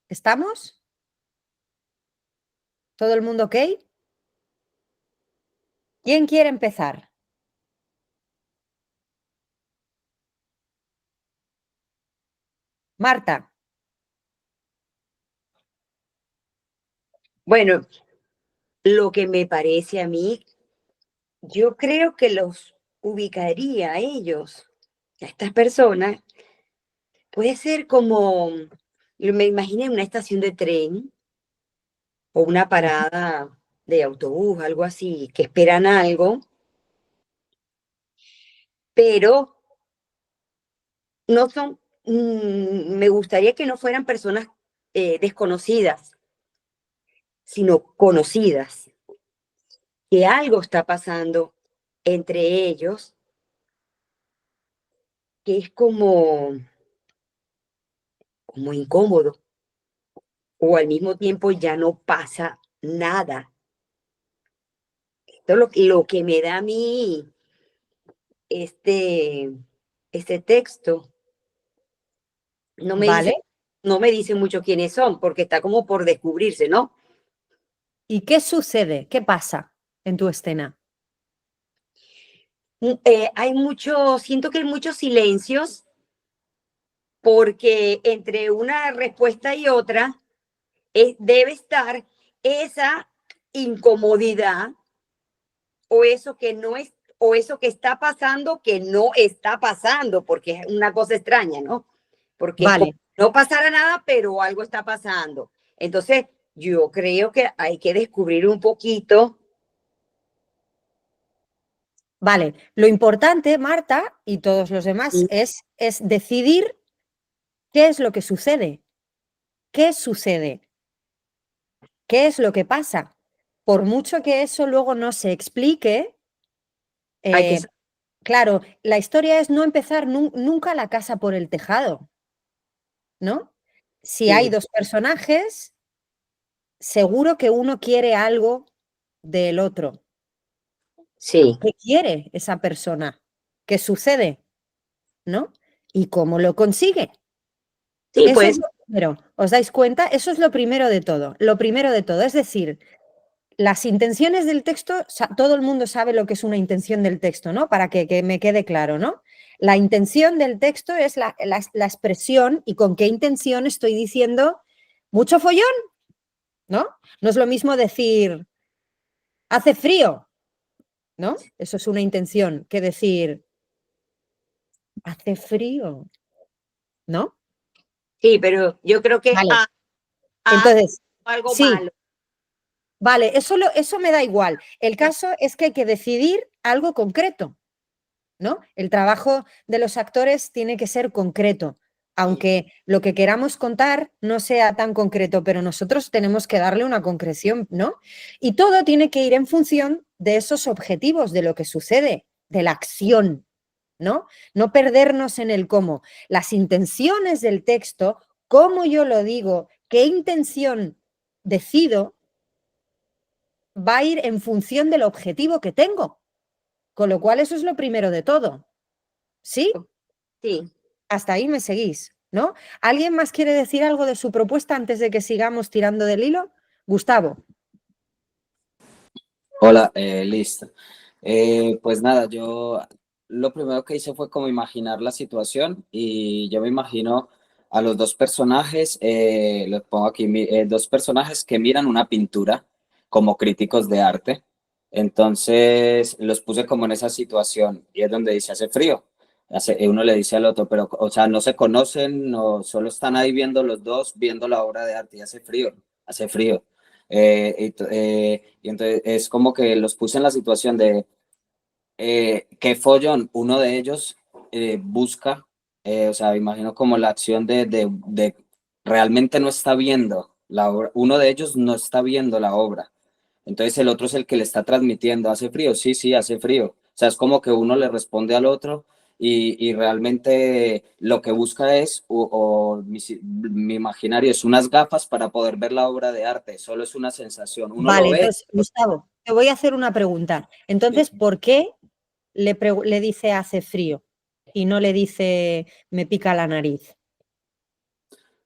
¿Estamos? ¿Todo el mundo ok? ¿Quién quiere empezar? Marta. Bueno, lo que me parece a mí, yo creo que los ubicaría a ellos, a estas personas, puede ser como, me imaginé una estación de tren o una parada de autobús, algo así, que esperan algo, pero no son, me gustaría que no fueran personas desconocidas, sino conocidas, que algo está pasando entre ellos, que es como incómodo, o al mismo tiempo ya no pasa nada. Esto es lo que me da a mí este, este texto. No me Vale. dice, no me dice mucho quiénes son, porque está como por descubrirse, ¿no? ¿Y qué sucede? ¿Qué pasa en tu escena? Siento que hay muchos silencios, porque entre una respuesta y otra debe estar esa incomodidad o eso que no es, o eso que está pasando que no está pasando, porque es una cosa extraña, ¿no? Porque es como Vale. no pasara nada, pero algo está pasando. Entonces, yo creo que hay que descubrir un poquito. Vale, lo importante, Marta, y todos los demás, es decidir qué es lo que sucede. ¿Qué sucede? ¿Qué es lo que pasa? Por mucho que eso luego no se explique, Hay que, claro, la historia es no empezar nunca la casa por el tejado, ¿no? Si hay sí, dos personajes, seguro que uno quiere algo del otro. sí, ¿Qué quiere esa persona? ¿Qué sucede? ¿No? ¿Y cómo lo consigue? sí, Eso es pues, lo primero. ¿Os dais cuenta? Eso es lo primero de todo. Lo primero de todo. Es decir, las intenciones del texto, todo el mundo sabe lo que es una intención del texto, ¿no? Para que me quede claro, ¿no? La intención del texto es la expresión y con qué intención estoy diciendo mucho follón, ¿no? No es lo mismo decir hace frío, ¿no? Eso es una intención, que decir hace frío, ¿no? sí, pero yo creo que Vale. hay Entonces, algo sí, malo. vale, eso me da igual. El caso es que hay que decidir algo concreto, ¿no? El trabajo de los actores tiene que ser concreto, aunque lo que queramos contar no sea tan concreto, pero nosotros tenemos que darle una concreción, ¿no? Y todo tiene que ir en función de esos objetivos, de lo que sucede, de la acción, ¿no? No perdernos en el cómo. Las intenciones del texto, cómo yo lo digo, qué intención decido, va a ir en función del objetivo que tengo. Con lo cual, eso es lo primero de todo. ¿Sí? Sí. Hasta ahí me seguís, ¿no? ¿Alguien más quiere decir algo de su propuesta antes de que sigamos tirando del hilo? Gustavo. Hola, listo. Pues nada, yo lo primero que hice fue como imaginar la situación y yo me imagino a los dos personajes, los pongo aquí, dos personajes que miran una pintura como críticos de arte. Entonces los puse como en esa situación y es donde dice hace frío. Uno le dice al otro, pero, o sea, no se conocen, no, solo están ahí viendo los dos, viendo la obra de arte y hace frío, hace frío. Y entonces es como que los puse en la situación de qué follón uno de ellos busca, o sea, imagino como la acción de realmente no está viendo la obra, uno de ellos no está viendo la obra, entonces el otro es el que le está transmitiendo, ¿hace frío? Sí, sí, hace frío, o sea, es como que uno le responde al otro y realmente lo que busca es, mi imaginario es unas gafas para poder ver la obra de arte, solo es una sensación, uno lo Vale, ve. entonces, Gustavo, te voy a hacer una pregunta. Entonces, ¿por qué le dice hace frío y no le dice me pica la nariz?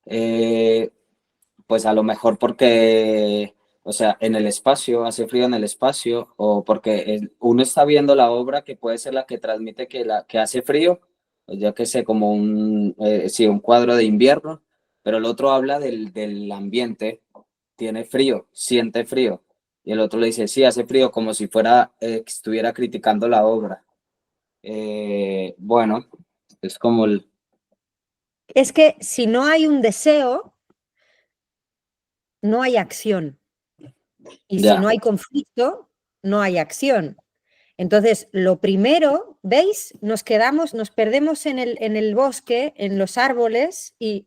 Pues a lo mejor porque, o sea, en el espacio, hace frío en el espacio, o porque uno está viendo la obra que puede ser la que transmite que hace frío, pues ya que sé, como sí, un cuadro de invierno, pero el otro habla del ambiente, tiene frío, siente frío, y el otro le dice, sí, hace frío, como si fuera, estuviera criticando la obra. Bueno, es como el... Es que si no hay un deseo, no hay acción. Y si Ya, no hay conflicto, no hay acción. Entonces, lo primero, ¿veis? Nos perdemos en el bosque, en los árboles y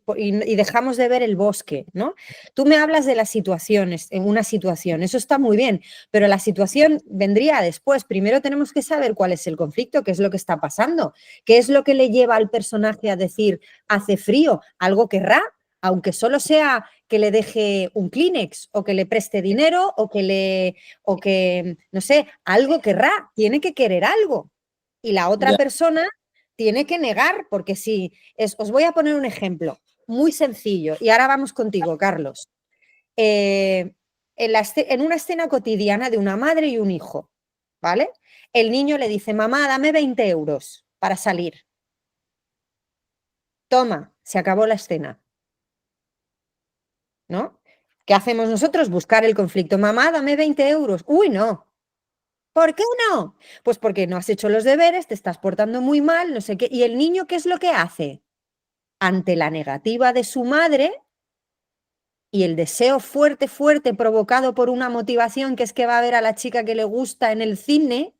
dejamos de ver el bosque, ¿no? Tú me hablas de las situaciones, en una situación, eso está muy bien, pero la situación vendría después. Primero tenemos que saber cuál es el conflicto, qué es lo que está pasando, qué es lo que le lleva al personaje a decir, hace frío, algo querrá, aunque solo sea que le deje un Kleenex o que le preste dinero o que, no sé, algo querrá, tiene que querer algo. Y la otra ya, persona tiene que negar, porque si, os voy a poner un ejemplo muy sencillo, y ahora vamos contigo, Carlos. En una escena cotidiana de una madre y un hijo, ¿vale? El niño le dice, mamá, dame 20 euros para salir. Toma, se acabó la escena. ¿No? ¿Qué hacemos nosotros? Buscar el conflicto. Mamá, dame 20 euros. Uy, no. ¿Por qué no? Pues porque no has hecho los deberes, te estás portando muy mal, no sé qué. ¿Y el niño qué es lo que hace? Ante la negativa de su madre y el deseo fuerte, fuerte provocado por una motivación que es que va a ver a la chica que le gusta en el cine,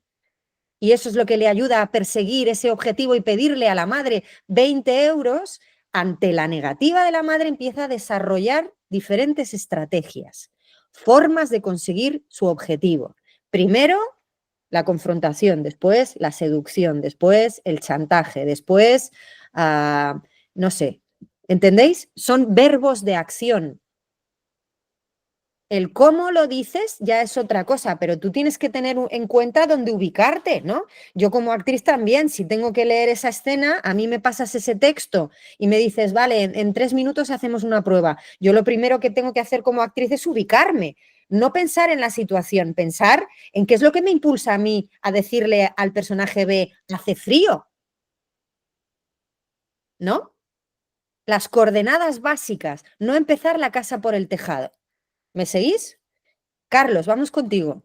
y eso es lo que le ayuda a perseguir ese objetivo y pedirle a la madre 20 euros, ante la negativa de la madre empieza a desarrollar diferentes estrategias, formas de conseguir su objetivo. Primero, la confrontación, después la seducción, después el chantaje, después, no sé, ¿entendéis? Son verbos de acción. El cómo lo dices ya es otra cosa, pero tú tienes que tener en cuenta dónde ubicarte, ¿no? Yo como actriz también, si tengo que leer esa escena, a mí me pasas ese texto y me dices, vale, en 3 minutos hacemos una prueba. Yo lo primero que tengo que hacer como actriz es ubicarme, no pensar en la situación, pensar en qué es lo que me impulsa a mí a decirle al personaje B, hace frío, ¿no? Las coordenadas básicas, no empezar la casa por el tejado. ¿Me seguís? Carlos, vamos contigo.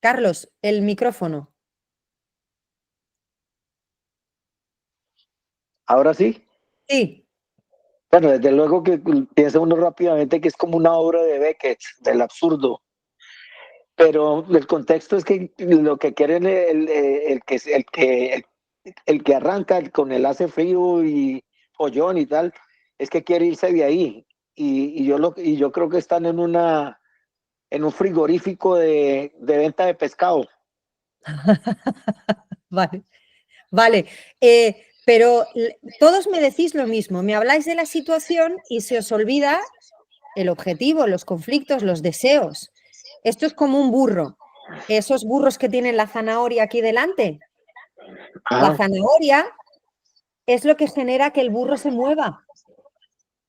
Carlos, el micrófono. Ahora sí. Sí. Bueno, desde luego que piensa uno rápidamente que es como una obra de Beckett, del absurdo. Pero el contexto es que lo que quieren el que arranca con el hace frío y follón y tal, es que quiere irse de ahí. Y yo creo que están en un frigorífico de venta de pescado. Vale, vale. Pero todos me decís lo mismo, me habláis de la situación y se os olvida el objetivo, los conflictos, los deseos. Esto es como un burro. Esos burros que tienen la zanahoria aquí delante. La zanahoria es lo que genera que el burro se mueva.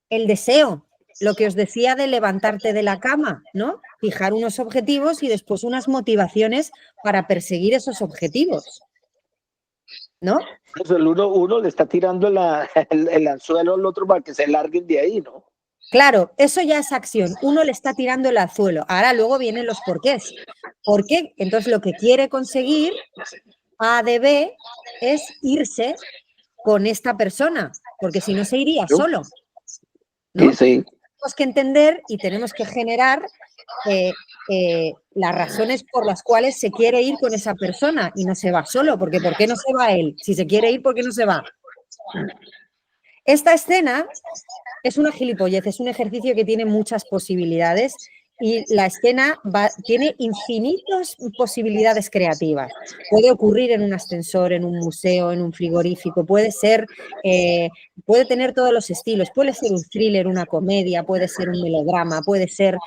El deseo, lo que os decía de levantarte de la cama, ¿no? Fijar unos objetivos y después unas motivaciones para perseguir esos objetivos, ¿no? Entonces uno le está tirando el anzuelo al otro para que se larguen de ahí, ¿no? Claro, eso ya es acción. Uno le está tirando el anzuelo. Ahora luego vienen los porqués. ¿Por qué? Entonces lo que quiere conseguir A de B es irse con esta persona, porque si no se iría solo, ¿no? Sí, sí. Tenemos que entender y tenemos que generar las razones por las cuales se quiere ir con esa persona y no se va solo, porque ¿por qué no se va él? Si se quiere ir, ¿por qué no se va? Esta escena es una gilipollez, es un ejercicio que tiene muchas posibilidades y la escena tiene infinitas posibilidades creativas. Puede ocurrir en un ascensor, en un museo, en un frigorífico, puede tener todos los estilos, puede ser un thriller, una comedia, puede ser un melodrama, puede ser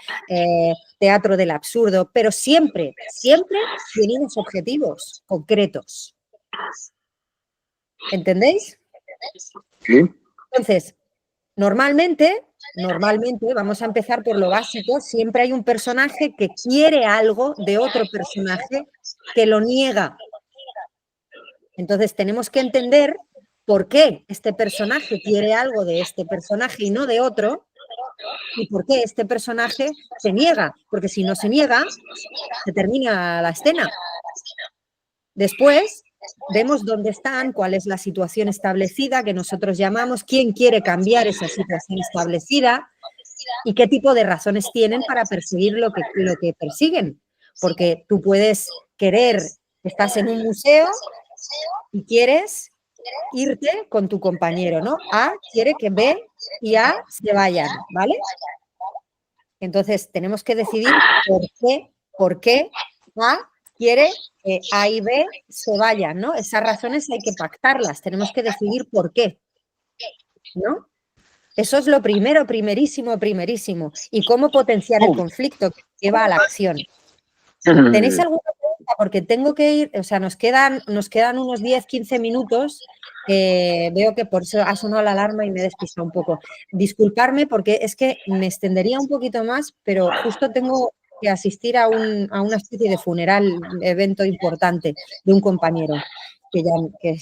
teatro del absurdo, pero siempre, siempre tiene unos objetivos concretos. ¿Entendéis? Sí. Entonces, normalmente, vamos a empezar por lo básico, siempre hay un personaje que quiere algo de otro personaje que lo niega. Entonces, tenemos que entender por qué este personaje quiere algo de este personaje y no de otro, y por qué este personaje se niega, porque si no se niega, se termina la escena. Después vemos dónde están, cuál es la situación establecida que nosotros llamamos, quién quiere cambiar esa situación establecida y qué tipo de razones tienen para perseguir lo que persiguen. Porque tú puedes querer, estás en un museo y quieres irte con tu compañero, ¿no? A quiere que B y A se vayan, ¿vale? Entonces tenemos que decidir por qué A quiere que A y B se vayan, ¿no? Esas razones hay que pactarlas, tenemos que decidir por qué, ¿no? Eso es lo primero, primerísimo. Y cómo potenciar el conflicto que lleva a la acción. ¿Tenéis alguna pregunta? Porque tengo que ir, o sea, nos quedan unos 10, 15 minutos. Veo que por eso ha sonado la alarma y me he despistado un poco. Disculparme porque es que me extendería un poquito más, pero justo tengo que asistir a una especie de funeral, evento importante de un compañero que ya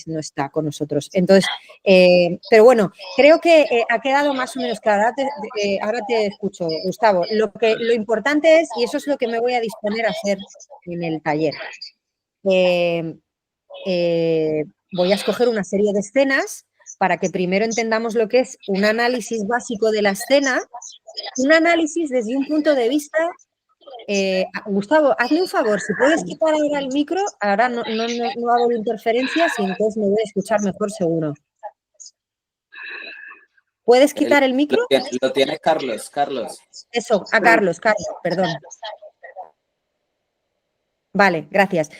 no está con nosotros. Entonces, pero bueno, creo que ha quedado más o menos claro. Ahora te escucho, Gustavo. Lo importante es, y eso es lo que me voy a disponer a hacer en el taller, voy a escoger una serie de escenas para que primero entendamos lo que es un análisis básico de la escena, un análisis desde un punto de vista... Gustavo, hazme un favor, si puedes quitar ahora el micro, ahora no hago interferencias y entonces me voy a escuchar mejor seguro. ¿Puedes quitar el micro? Lo tiene Carlos. Eso, a Carlos, perdón. Vale, gracias.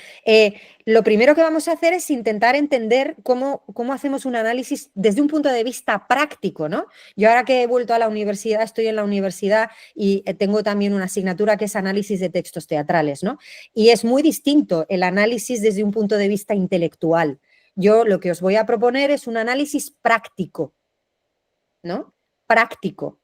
Lo primero que vamos a hacer es intentar entender cómo hacemos un análisis desde un punto de vista práctico, ¿no? Yo ahora que he vuelto a la universidad, estoy en la universidad y tengo también una asignatura que es análisis de textos teatrales, ¿no? Y es muy distinto el análisis desde un punto de vista intelectual. Yo lo que os voy a proponer es un análisis práctico, ¿no? Práctico.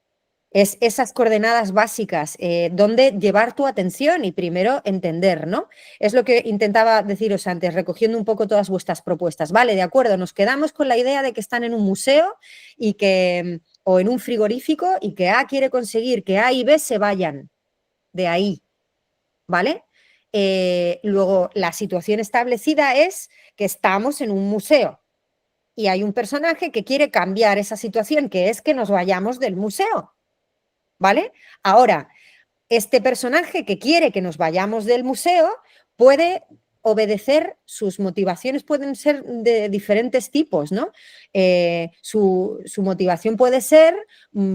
Es esas coordenadas básicas, donde llevar tu atención y primero entender, ¿no? Es lo que intentaba deciros antes, recogiendo un poco todas vuestras propuestas. Vale, de acuerdo, nos quedamos con la idea de que están en un museo y que, o en un frigorífico y que A quiere conseguir que A y B se vayan de ahí, ¿vale? Luego, la situación establecida es que estamos en un museo y hay un personaje que quiere cambiar esa situación, que es que nos vayamos del museo. ¿Vale? Ahora, este personaje que quiere que nos vayamos del museo puede obedecer, sus motivaciones pueden ser de diferentes tipos, ¿no? Su motivación puede ser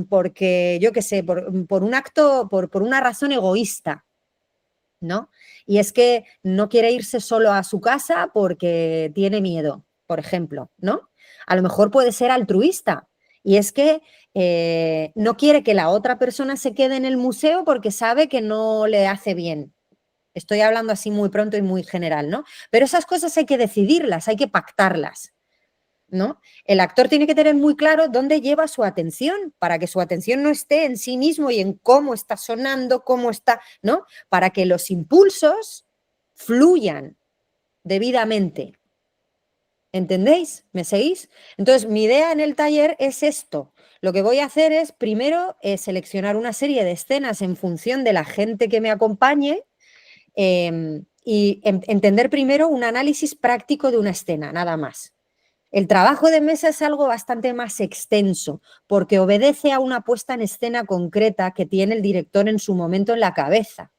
porque, yo qué sé, por un acto, por una razón egoísta, ¿no? Y es que no quiere irse solo a su casa porque tiene miedo, por ejemplo, ¿no? A lo mejor puede ser altruista. Y es que no quiere que la otra persona se quede en el museo porque sabe que no le hace bien. Estoy hablando así muy pronto y muy general, ¿no? Pero esas cosas hay que decidirlas, hay que pactarlas, ¿no? El actor tiene que tener muy claro dónde lleva su atención, para que su atención no esté en sí mismo y en cómo está sonando, cómo está, ¿no? Para que los impulsos fluyan debidamente. ¿Entendéis? ¿Me seguís? Entonces, mi idea en el taller es esto. Lo que voy a hacer es, primero, seleccionar una serie de escenas en función de la gente que me acompañe y entender primero un análisis práctico de una escena, nada más. El trabajo de mesa es algo bastante más extenso porque obedece a una puesta en escena concreta que tiene el director en su momento en la cabeza,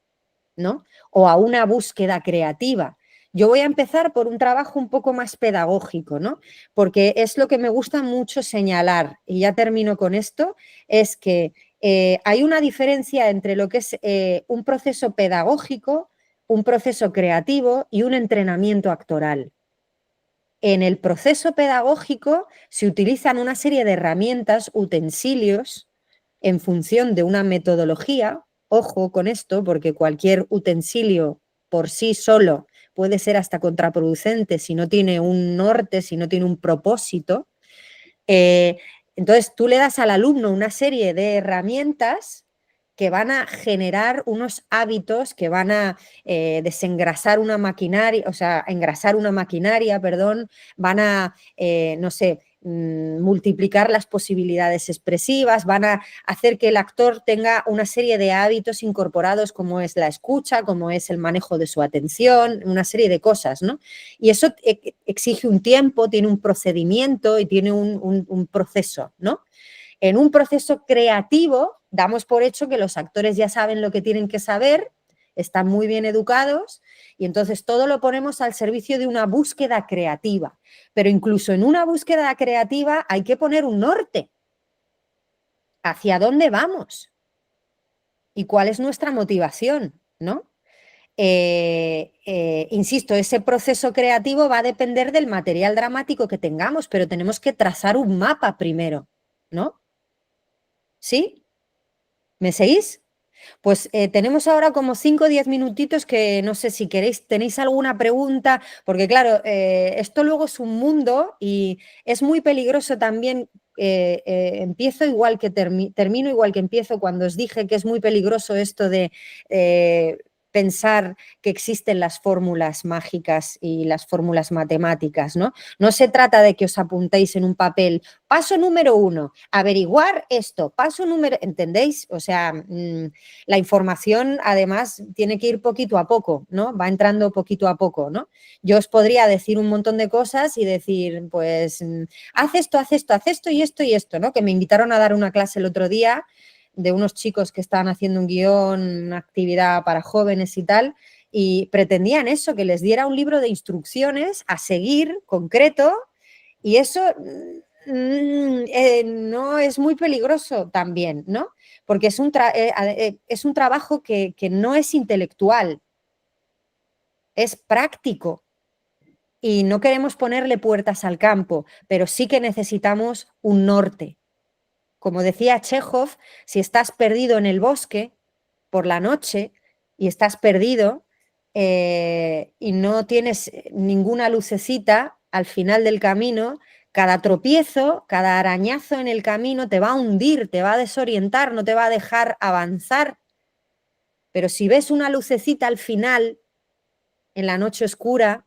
¿no? O a una búsqueda creativa. Yo voy a empezar por un trabajo un poco más pedagógico, ¿no? Porque es lo que me gusta mucho señalar, y ya termino con esto, es que hay una diferencia entre lo que es un proceso pedagógico, un proceso creativo y un entrenamiento actoral. En el proceso pedagógico se utilizan una serie de herramientas, utensilios, en función de una metodología. Ojo con esto, porque cualquier utensilio por sí solo puede ser hasta contraproducente si no tiene un norte, si no tiene un propósito. Entonces tú le das al alumno una serie de herramientas que van a generar unos hábitos, que van a desengrasar una maquinaria, o sea, engrasar una maquinaria, perdón, van a, no sé, multiplicar las posibilidades expresivas, van a hacer que el actor tenga una serie de hábitos incorporados como es la escucha, como es el manejo de su atención, una serie de cosas, ¿no? Y eso exige un tiempo, tiene un procedimiento y tiene un proceso, ¿no? En un proceso creativo damos por hecho que los actores ya saben lo que tienen que saber, están muy bien educados y entonces todo lo ponemos al servicio de una búsqueda creativa. Pero incluso en una búsqueda creativa hay que poner un norte. ¿Hacia dónde vamos? ¿Y cuál es nuestra motivación? ¿No? Insisto, ese proceso creativo va a depender del material dramático que tengamos, pero tenemos que trazar un mapa primero, ¿no? ¿Sí? ¿Me seguís? Pues tenemos ahora como 5 o 10 minutitos que no sé si queréis, tenéis alguna pregunta, porque claro, esto luego es un mundo y es muy peligroso también. Empiezo igual que termino igual que empiezo cuando os dije que es muy peligroso esto de pensar que existen las fórmulas mágicas y las fórmulas matemáticas, ¿no? No se trata de que os apuntéis en un papel, paso número 1, averiguar esto, paso número, ¿entendéis? O sea, la información además tiene que ir poquito a poco, ¿no? Va entrando poquito a poco, ¿no? Yo os podría decir un montón de cosas y decir, pues, haz esto y esto, ¿no? Que me invitaron a dar una clase el otro día de unos chicos que estaban haciendo un guión, una actividad para jóvenes y tal, y pretendían eso, que les diera un libro de instrucciones a seguir, concreto, y eso no es muy peligroso también, ¿no? Porque es un trabajo que no es intelectual, es práctico. Y no queremos ponerle puertas al campo, pero sí que necesitamos un norte. Como decía Chekhov, si estás perdido en el bosque por la noche y estás perdido y no tienes ninguna lucecita al final del camino, cada tropiezo, cada arañazo en el camino te va a hundir, te va a desorientar, no te va a dejar avanzar. Pero si ves una lucecita al final, en la noche oscura,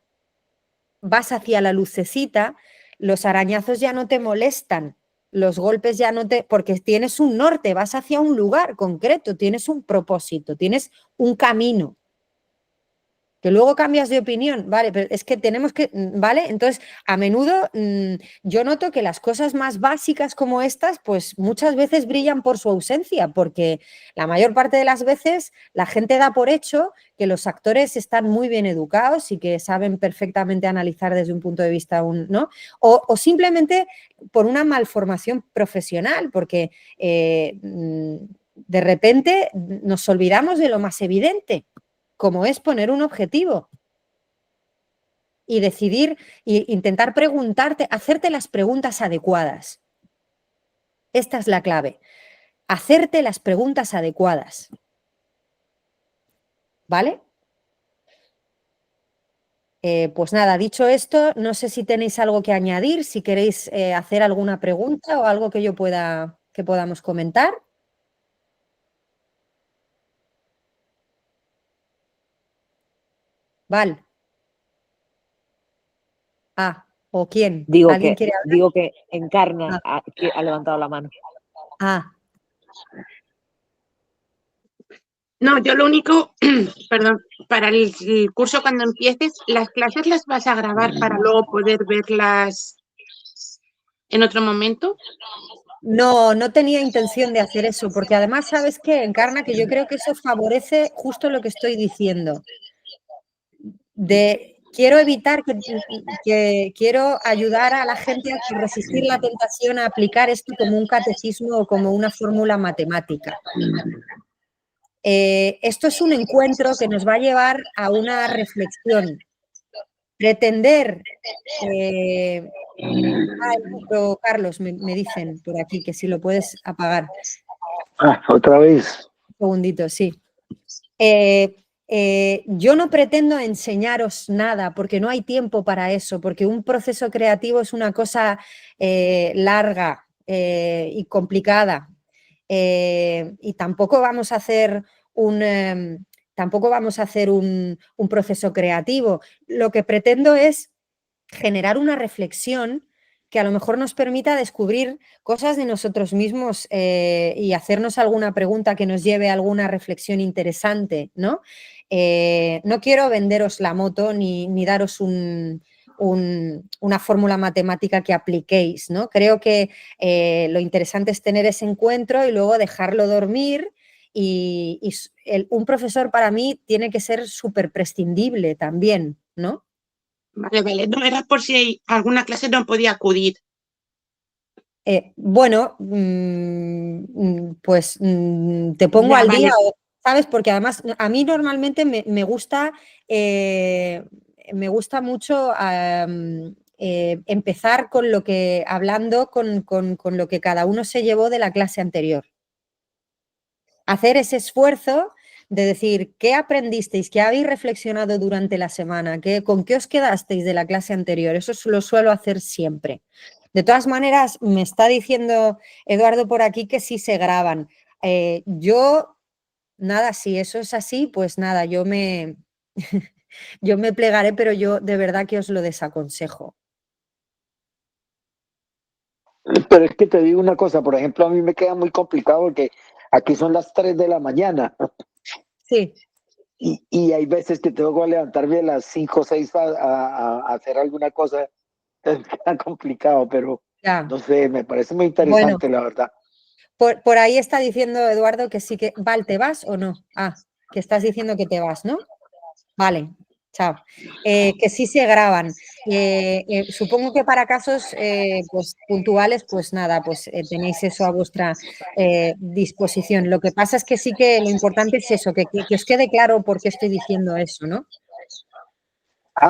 vas hacia la lucecita, los arañazos ya no te molestan, los golpes ya no te... porque tienes un norte, vas hacia un lugar concreto, tienes un propósito, tienes un camino. Que luego cambias de opinión, vale, pero es que tenemos que, ¿vale? Entonces, a menudo yo noto que las cosas más básicas como estas, pues muchas veces brillan por su ausencia, porque la mayor parte de las veces la gente da por hecho que los actores están muy bien educados y que saben perfectamente analizar desde un punto de vista, ¿no? O simplemente por una malformación profesional, porque de repente nos olvidamos de lo más evidente, como es poner un objetivo y decidir e intentar preguntarte, hacerte las preguntas adecuadas. Esta es la clave, hacerte las preguntas adecuadas. ¿Vale? Pues nada, dicho esto, no sé si tenéis algo que añadir, si queréis hacer alguna pregunta o algo que que podamos comentar. Val. Ah, ¿o quién? ¿Alguien quiere hablar? Digo que Encarna que ha levantado la mano. Ah. No, yo lo único, perdón, para el curso cuando empieces, las clases las vas a grabar para luego poder verlas en otro momento. No, no tenía intención de hacer eso, porque además, ¿sabes qué, Encarna? Que yo creo que eso favorece justo lo que estoy diciendo. Quiero evitar quiero ayudar a la gente a resistir la tentación a aplicar esto como un catecismo o como una fórmula matemática. Esto es un encuentro que nos va a llevar a una reflexión. Pretender... Carlos, me dicen por aquí que si lo puedes apagar. Otra vez. Un segundito, sí. Yo no pretendo enseñaros nada porque no hay tiempo para eso, porque un proceso creativo es una cosa larga y complicada. Y tampoco vamos a hacer un proceso creativo. Lo que pretendo es generar una reflexión que a lo mejor nos permita descubrir cosas de nosotros mismos y hacernos alguna pregunta que nos lleve a alguna reflexión interesante, ¿no? No quiero venderos la moto ni daros una fórmula matemática que apliquéis, ¿no? Creo que lo interesante es tener ese encuentro y luego dejarlo dormir y un profesor para mí tiene que ser súper prescindible también, ¿no? Vale, no era por si alguna clase no podía acudir. Bueno, pues te pongo al día, ¿sabes? Porque además a mí normalmente me gusta mucho empezar hablando con lo que cada uno se llevó de la clase anterior. Hacer ese esfuerzo de decir, ¿qué aprendisteis? ¿Qué habéis reflexionado durante la semana? ¿Con qué os quedasteis de la clase anterior? Eso lo suelo hacer siempre. De todas maneras, me está diciendo Eduardo por aquí que sí se graban. Nada, si eso es así, pues nada, yo me plegaré, pero yo de verdad que os lo desaconsejo. Pero es que te digo una cosa, por ejemplo, a mí me queda muy complicado porque aquí son las 3 de la mañana. Sí. Y hay veces que tengo que levantarme a las 5 o 6 a hacer alguna cosa. Entonces me queda complicado, pero Ya. no sé, me parece muy interesante, la verdad. Por ahí está diciendo Eduardo que sí que... Val, ¿te vas o no? Ah, que estás diciendo que te vas, ¿no? Vale, chao. Que sí se graban. Supongo que para casos pues, puntuales, pues nada, pues tenéis eso a vuestra disposición. Lo que pasa es que sí que lo importante es eso, que os quede claro por qué estoy diciendo eso, ¿no?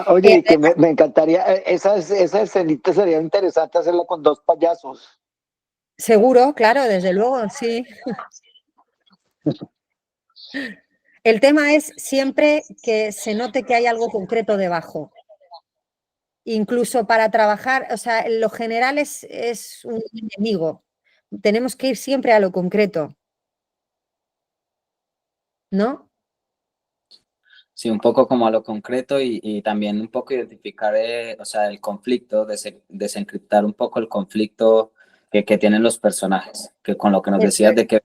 Oye, que me encantaría, esa escenita sería interesante hacerla con 2 payasos. Seguro, claro, desde luego, sí. El tema es siempre que se note que hay algo concreto debajo. Incluso para trabajar, o sea, lo general es un enemigo. Tenemos que ir siempre a lo concreto, ¿no? Sí, un poco como a lo concreto y también un poco identificar, o sea, el conflicto, desencriptar un poco el conflicto que tienen los personajes, que con lo que nos decías de que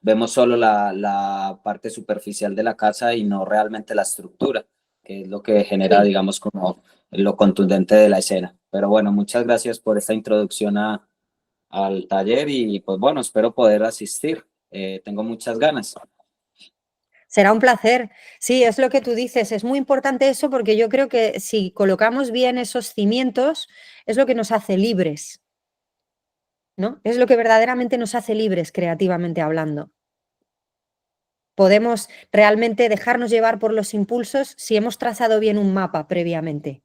vemos solo la parte superficial de la casa y no realmente la estructura, que es lo que genera, digamos, como lo contundente de la escena. Pero bueno, muchas gracias por esta introducción al taller y pues bueno, espero poder asistir. Tengo muchas ganas. Será un placer. Sí, es lo que tú dices. Es muy importante eso porque yo creo que si colocamos bien esos cimientos es lo que nos hace libres, ¿no? Es lo que verdaderamente nos hace libres creativamente hablando. Podemos realmente dejarnos llevar por los impulsos si hemos trazado bien un mapa previamente.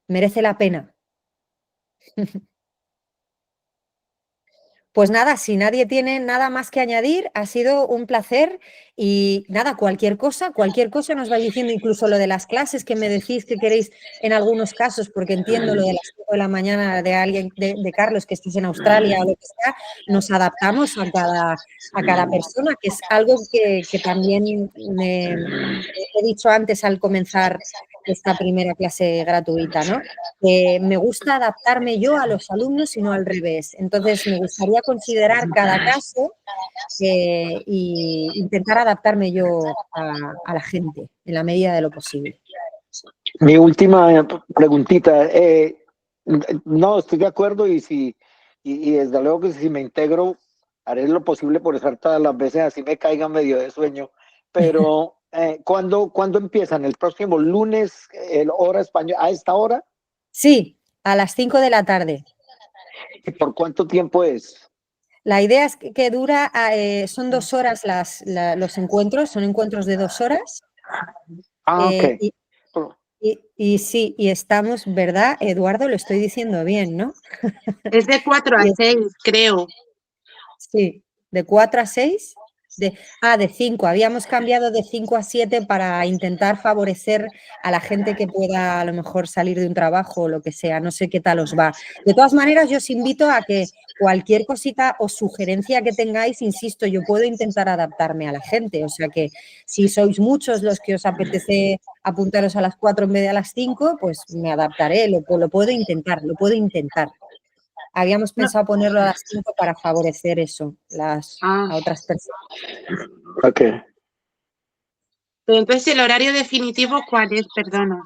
Merece la pena. Pues nada, si nadie tiene nada más que añadir, ha sido un placer y nada, cualquier cosa nos vais diciendo, incluso lo de las clases que me decís que queréis en algunos casos, porque entiendo lo de las 5 de la mañana de alguien, de Carlos, que estés en Australia o lo que sea, nos adaptamos a cada persona, que es algo que también he dicho antes al comenzar esta primera clase gratuita, ¿no? Me gusta adaptarme yo a los alumnos y no al revés. Entonces, me gustaría considerar cada caso e intentar adaptarme yo a la gente en la medida de lo posible. Mi última preguntita. No, estoy de acuerdo y desde luego que si me integro, haré lo posible por estar todas las veces, así me caiga medio de sueño. Pero, ¿cuándo empiezan? ¿El próximo lunes, hora española, a esta hora? Sí, a las 5 de la tarde. ¿Y por cuánto tiempo es? La idea es que dura, son 2 horas los encuentros, son encuentros de 2 horas. Ok. Y sí, y estamos, ¿verdad, Eduardo? Lo estoy diciendo bien, ¿no? Es de 4 a 6, creo. Sí, de 4 a 6. De 5. Habíamos cambiado de 5 a 7 para intentar favorecer a la gente que pueda a lo mejor salir de un trabajo o lo que sea. No sé qué tal os va. De todas maneras, yo os invito a que cualquier cosita o sugerencia que tengáis, insisto, yo puedo intentar adaptarme a la gente. O sea que si sois muchos los que os apetece apuntaros a las 4 en vez de a las 5, pues me adaptaré, lo puedo intentar, lo puedo intentar. Habíamos pensado ponerlo a las 5 para favorecer eso, a otras personas. Ok. Pero entonces, ¿el horario definitivo cuál es? Perdona.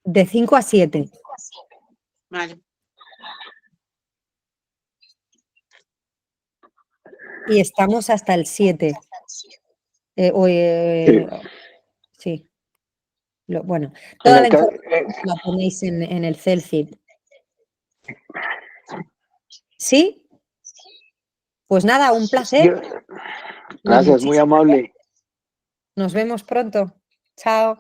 De 5 a 7. Vale. Y estamos hasta el 7. Sí. Bueno, toda la información la ponéis en el Celcid. ¿Sí? Pues nada, un placer. Gracias, muy amable. Nos vemos pronto. Chao.